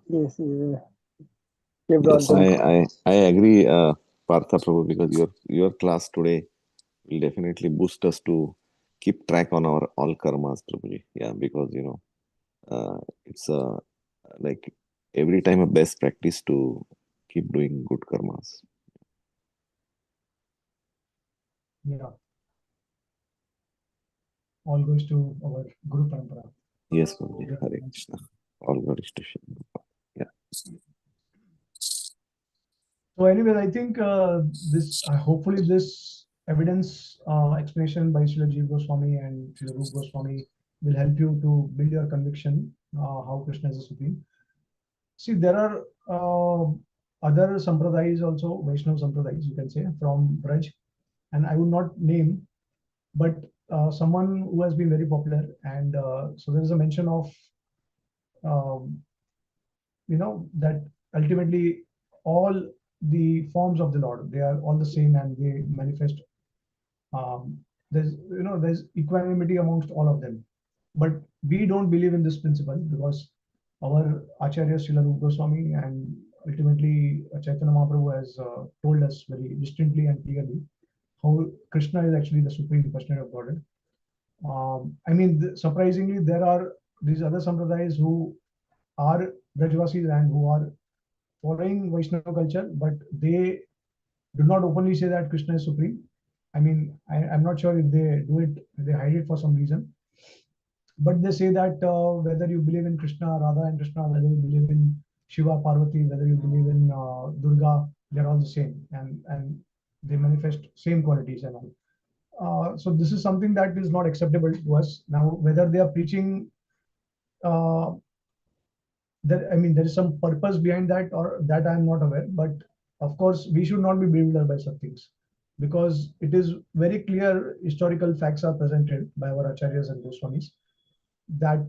Yes, Yes, I agree, Partha Prabhu, because your class today will definitely boost us to keep track on our all karmas, Prabhuji. Yeah, because it's like every time a best practice to keep doing good karmas. Yeah. All goes to our Guru Parampara. Yes, Prabhuji. Hare Krishna. All glories to Shiva. Yeah. So anyways, I think hopefully this evidence explanation by Srila Jiva Goswami and Srila Rupa Goswami will help you to build your conviction how Krishna is the Supreme. See, there are other sampradayas also, Vaishnava sampradayas, you can say, from Braj, and I would not name, but someone who has been very popular, and so there is a mention of that ultimately all the forms of the Lord, they are all the same and they manifest. There's equanimity amongst all of them, but we don't believe in this principle because our Acharya Srila Rupa Goswami and ultimately Chaitanya Mahaprabhu has told us very distinctly and clearly how Krishna is actually the Supreme Personality of Godhead. Surprisingly, there are these other sampradayas who are Brajvasis and who are following Vaishnava culture, but they do not openly say that Krishna is supreme. I'm not sure if they do it, they hide it for some reason. But they say that whether you believe in Krishna, Radha and Krishna, whether you believe in Shiva, Parvati, whether you believe in Durga, they're all the same, and they manifest same qualities and all. So this is something that is not acceptable to us. Now, whether they are preaching there is some purpose behind that, or that I'm not aware. But of course, we should not be bewildered by such things, because it is very clear historical facts are presented by our acharyas and Goswamis that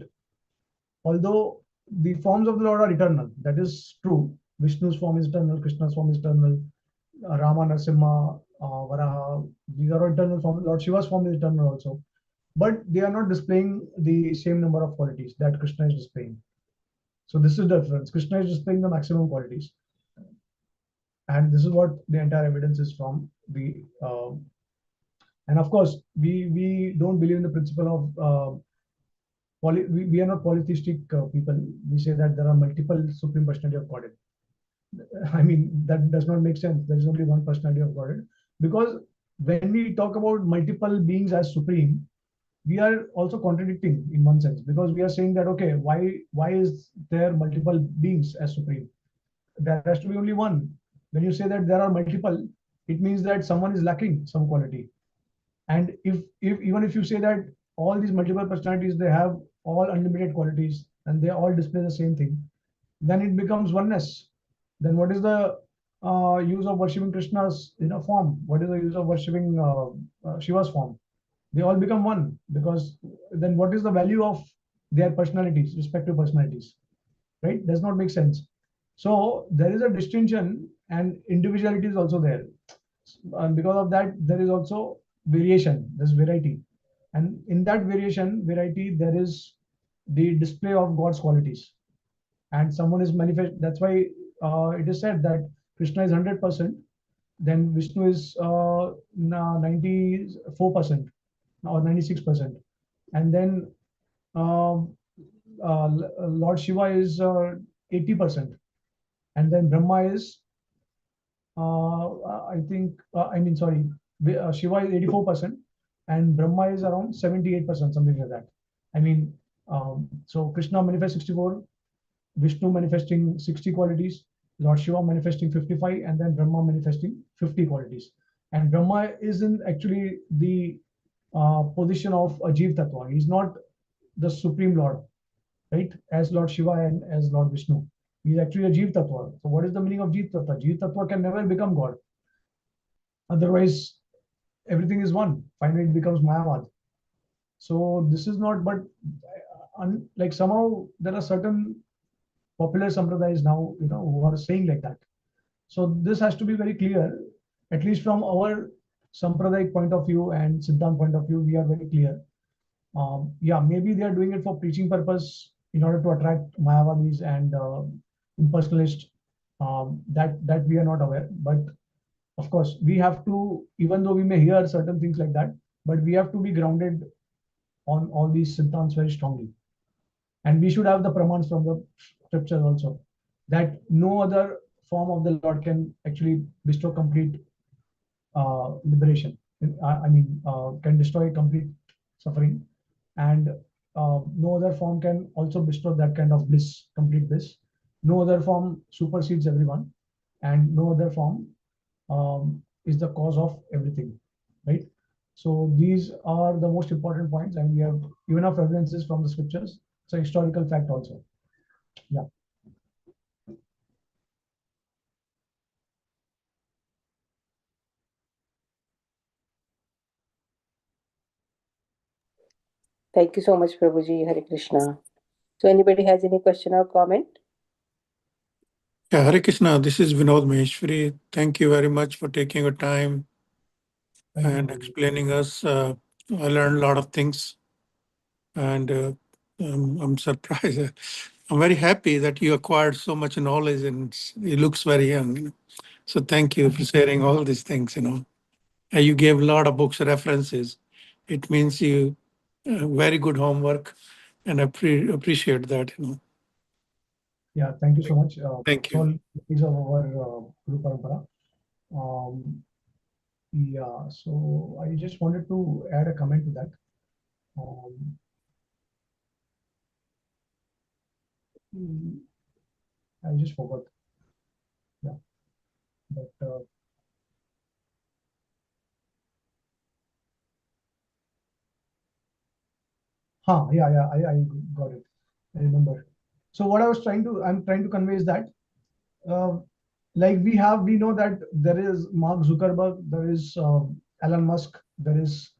although the forms of the Lord are eternal, that is true. Vishnu's form is eternal, Krishna's form is eternal, Rama, Narasimha, Varaha, these are all eternal forms. Lord Shiva's form is eternal also. But they are not displaying the same number of qualities that Krishna is displaying. So this is the difference. Krishna is displaying the maximum qualities, and this is what the entire evidence is from. And of course, we don't believe in the principle of we are not polytheistic people. We say that there are multiple supreme personality of Godhead. I mean, that does not make sense. There is only one personality of Godhead. Because when we talk about multiple beings as supreme, we are also contradicting in one sense, because we are saying that, okay, why is there multiple beings as supreme? There has to be only one. When you say that there are multiple, it means that someone is lacking some quality. And if even if you say that all these multiple personalities, they have all unlimited qualities and they all display the same thing, then it becomes oneness. Then what is the use of worshipping Krishna's form? What is the use of worshipping Shiva's form? They all become one, because then what is the value of their personalities, respective personalities? Right? Does not make sense. So there is a distinction, and individuality is also there. And because of that, there is also variation, there's variety. And in that variety, there is the display of God's qualities. And someone is manifest. That's why it is said that Krishna is 100%, then Vishnu is 94% or 96%, and then um, Lord Shiva is 80%, and then Brahma is I think I mean sorry, Shiva is 84%, and Brahma is around 78%, something like that. I mean, so Krishna manifests 64, Vishnu manifesting 60 qualities, Lord Shiva manifesting 55, and then Brahma manifesting 50 qualities. And Brahma is in actually the position of a Jeev Tattva. He's not the Supreme Lord, right? As Lord Shiva and as Lord Vishnu. He's actually a Jeev Tattva. So what is the meaning of Jeev Tattva? Jeev Tattva can never become God. Otherwise, everything is one. Finally, it becomes Mayavad. So this is not, but like somehow there are certain popular sampradayas now, who are saying like that. So this has to be very clear, at least from our Sampradayik point of view and Siddhant point of view, we are very clear. Yeah, maybe they are doing it for preaching purpose in order to attract Mayavadis and impersonalists. That we are not aware. But of course, we have to, even though we may hear certain things like that, but we have to be grounded on all these Siddhants very strongly. And we should have the pramans from the scriptures also, that no other form of the Lord can actually bestow complete liberation. I mean, can destroy complete suffering, and no other form can also bestow that kind of bliss, complete bliss. No other form supersedes everyone, and no other form is the cause of everything, right? So these are the most important points, and we have enough evidences from the scriptures. It's a historical fact also. Yeah. Thank you so much, Prabhuji. Hare Krishna. So, anybody has any question or comment? Yeah, Hare Krishna, this is Vinod Maheshwari. Thank you very much for taking your time and explaining us. I learned a lot of things, and I'm surprised. I'm very happy that you acquired so much knowledge, and you looks very young. So thank you for sharing all these things. You gave a lot of books references. It means you very good homework, and I appreciate that. Yeah, thank you so much. Thank you. All is of our Guru Parampara. Yeah, so I just wanted to add a comment to that. I just forgot. Yeah, but yeah, I got it. I remember. So what I'm trying to convey is that, like we know that there is Mark Zuckerberg, there is Elon Musk, there is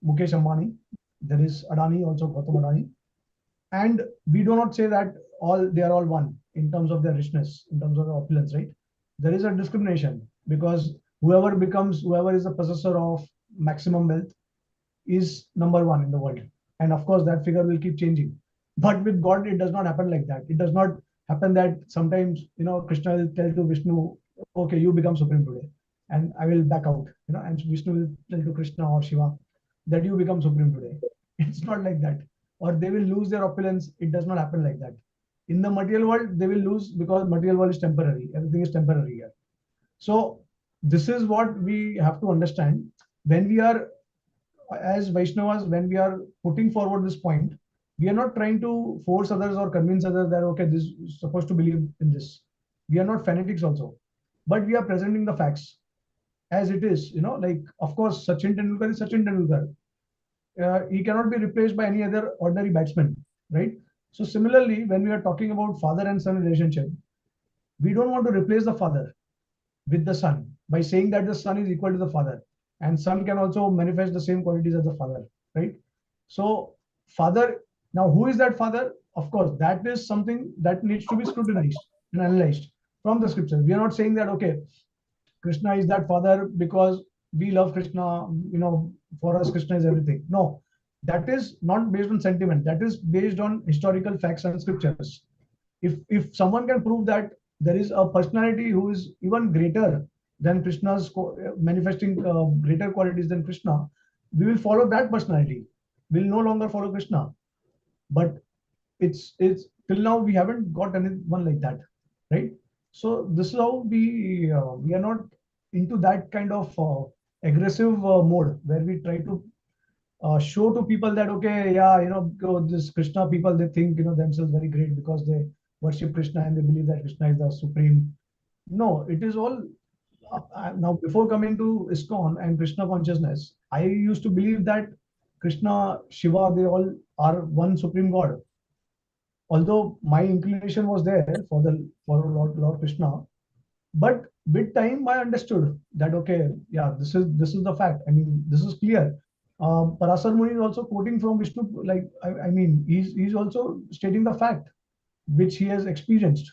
Mukesh Ambani, there is Adani, also Gautam Adani, and we do not say that they are all one in terms of their richness, in terms of their opulence, right? There is a discrimination, because whoever is the possessor of maximum wealth is number one in the world, and of course that figure will keep changing. But with God, it does not happen like that. It does not happen that sometimes Krishna will tell to Vishnu, okay, you become supreme today, and I will back out, and Vishnu will tell to Krishna or Shiva that you become supreme today. It's not like that. or they will lose their opulence. It does not happen like that. In the material world, they will lose because material world is temporary. Everything is temporary here. So this is what we have to understand when we are, as Vaishnavas, when we are putting forward this point. We are not trying to force others or convince others that okay, this is supposed to believe in this. We are not fanatics also, but we are presenting the facts as it is. Like, of course, Sachin Tendulkar is Sachin Tendulkar. He cannot be replaced by any other ordinary batsman, right? So similarly, when we are talking about father and son relationship, we don't want to replace the father with the son by saying that the son is equal to the father, and son can also manifest the same qualities as the father, right? So father, now who is that father? Of course, that is something that needs to be scrutinized and analyzed from the scriptures. We are not saying that okay, Krishna is that father because we love Krishna, for us Krishna is everything. No, that is not based on sentiment. That is based on historical facts and scriptures. If someone can prove that there is a personality who is even greater than Krishna's, manifesting greater qualities than Krishna, we will follow that personality. We'll no longer follow Krishna. But it's till now we haven't got anyone like that, right? So this is how we are not into that kind of aggressive mode where we try to show to people that okay, yeah, this Krishna people, they think themselves very great because they worship Krishna and they believe that Krishna is the supreme. No, it is all now. Before coming to ISKCON and Krishna consciousness, I used to believe that Krishna, Shiva, they all are one supreme God. Although my inclination was there for Lord Krishna, but with time I understood that okay, yeah, this is the fact. I mean, this is clear. Parasar Muni is also quoting from Vishnu, like I mean, he's also stating the fact which he has experienced,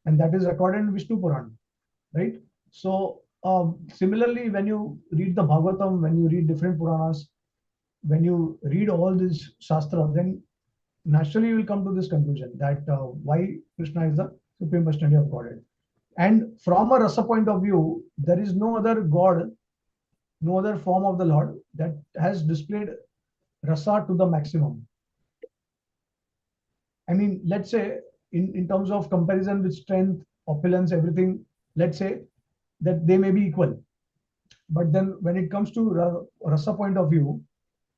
and that is recorded in Vishnu Puran, right? So similarly, when you read the Bhagavatam, when you read different Puranas, when you read all these Shastra, then naturally you will come to this conclusion that why Krishna is the supreme personality of Godhead. And from a rasa point of view, there is no other God, no other form of the Lord that has displayed rasa to the maximum. I mean, let's say in terms of comparison with strength, opulence, everything, let's say that they may be equal. But then when it comes to rasa point of view,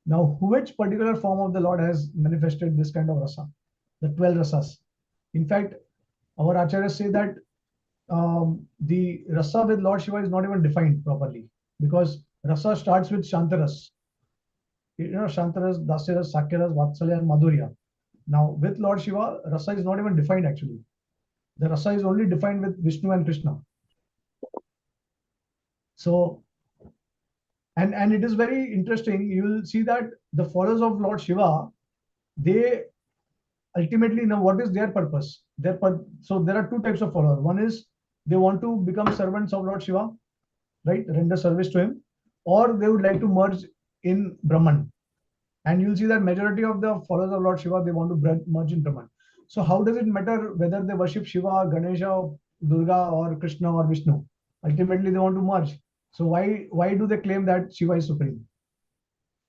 now which particular form of the Lord has manifested this kind of rasa? The 12 rasas. In fact, our acharyas say that the rasa with Lord Shiva is not even defined properly, because rasa starts with Shantaras. Shantaras, Dasyaras, Sakyaras, Vatsalya, and Madhurya. Now, with Lord Shiva, rasa is not even defined actually. The rasa is only defined with Vishnu and Krishna. So, and it is very interesting. You will see that the followers of Lord Shiva, they ultimately know what is their purpose. So there are two types of followers. One is they want to become servants of Lord Shiva, right? Render service to him, or they would like to merge in Brahman. And you'll see that majority of the followers of Lord Shiva, they want to merge in Brahman. So how does it matter whether they worship Shiva, Ganesha, Durga, or Krishna or Vishnu? Ultimately, they want to merge. So why do they claim that Shiva is supreme?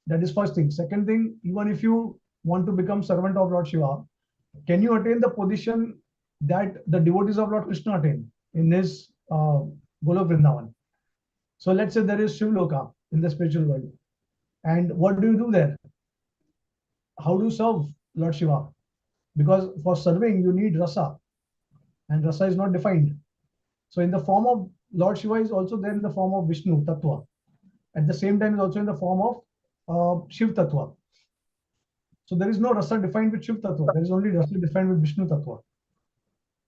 That is first thing. Second thing, even if you want to become servant of Lord Shiva, can you attain the position that the devotees of Lord Krishna attain in his Golok Vrindavan? So let's say there is Shiv Loka in the spiritual world. And what do you do there? How do you serve Lord Shiva? Because for serving, you need rasa. And rasa is not defined. So in the form of Lord Shiva is also there in the form of Vishnu Tattva. At the same time is also in the form of Shiv Tattva. So there is no rasa defined with Shiv Tattva. There is only rasa defined with Vishnu Tattva.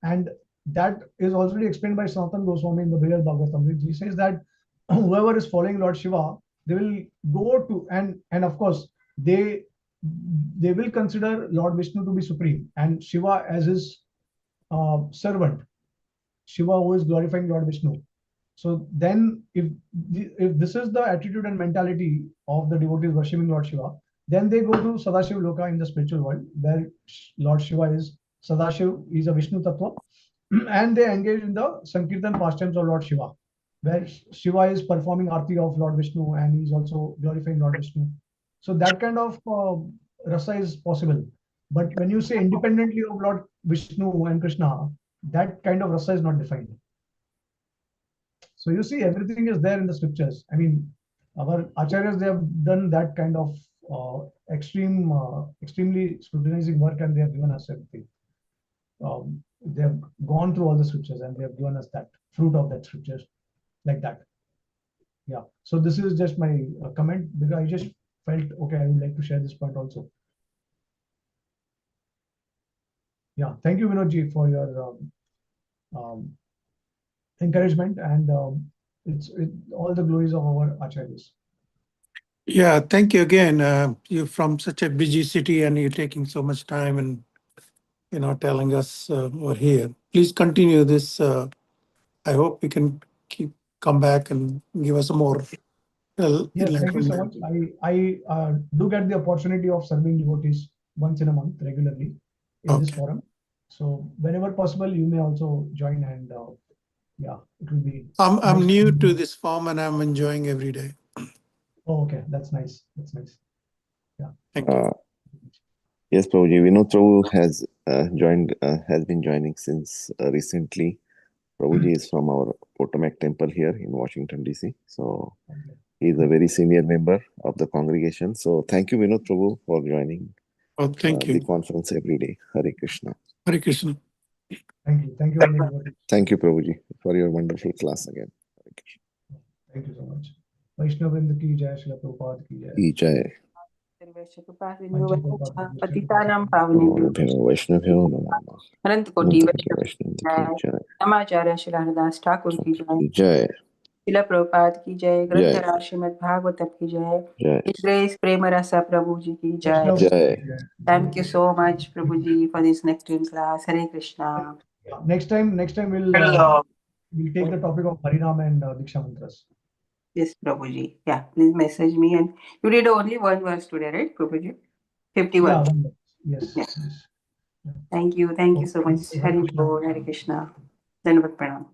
And that is already explained by Sanatan Goswami in the Brihad Bhagavatam. He says that whoever is following Lord Shiva, they will go to, and of course, they will consider Lord Vishnu to be supreme and Shiva as his servant. Shiva who is glorifying Lord Vishnu. So then if this is the attitude and mentality of the devotees worshipping Lord Shiva, then they go to Sadashiv Loka in the spiritual world, where Lord Shiva is Sadashiv, is a Vishnu Tattva, and they engage in the Sankirtan pastimes of Lord Shiva, where Shiva is performing Aarti of Lord Vishnu and he is also glorifying Lord Vishnu. So that kind of rasa is possible. But when you say independently of Lord Vishnu and Krishna, that kind of rasa is not defined. So you see, everything is there in the scriptures. I mean, our acharyas, they have done that kind of extremely scrutinizing work, and they have given us everything. They have gone through all the scriptures and they have given us that fruit of that scriptures like that. Yeah. So this is just my comment, because I just felt, okay, I would like to share this point also. Yeah. Thank you, Vinodji, for your encouragement, and it's all the glories of our acharyas. Yeah, thank you again. You're from such a busy city and you're taking so much time and telling us over here. Please continue this. I hope we can come back and give us more. Yes, thank you so much. I do get the opportunity of serving devotees once in a month regularly in this forum. So whenever possible, you may also join, and yeah, it will be. I'm new to this form and I'm enjoying every day. Oh, okay, that's nice. That's nice. Yeah. Thank you. Yes, Prabhuji. Vinod Prabhu has been joining since recently. Prabhuji is from our Potomac Temple here in Washington, D.C. So he's a very senior member of the congregation. So thank you, Vinod Prabhu, for joining Thank you. the conference every day. Hare Krishna. Hare Krishna. Thank you. Thank you, all the devotees. Thank you, Prabhuji, for your wonderful class again. Hare Krishna. Thank you so much. Vaishnav ki jai, Srila Prabhupada ki jai. Ki jai. पतितानां पावनेभ्यो वैष्णवेभ्यो नमो नमः। अनंत कोटि वैष्णव की जय। समाचार्य श्री हरिदास ठाकुर की जय, जय। शिला प्रभुपाद की जय, ग्रंथराज श्रीमद् भागवतम की जय, His Grace प्रेम रसा प्रभु जी की जय. जय। Thank you so much, Prabhuji, for this nectarine class. Hare Krishna. Yeah, next time we'll take the topic of Harinam and Diksha Mantras. Yes, Prabhuji. Yeah, please message me. And you did only one verse today, right, Prabhuji? 51. Yeah, one verse. Yes. Yeah. Yes. Yeah. Thank you so much. Hare Krishna. Dandavat Pranam.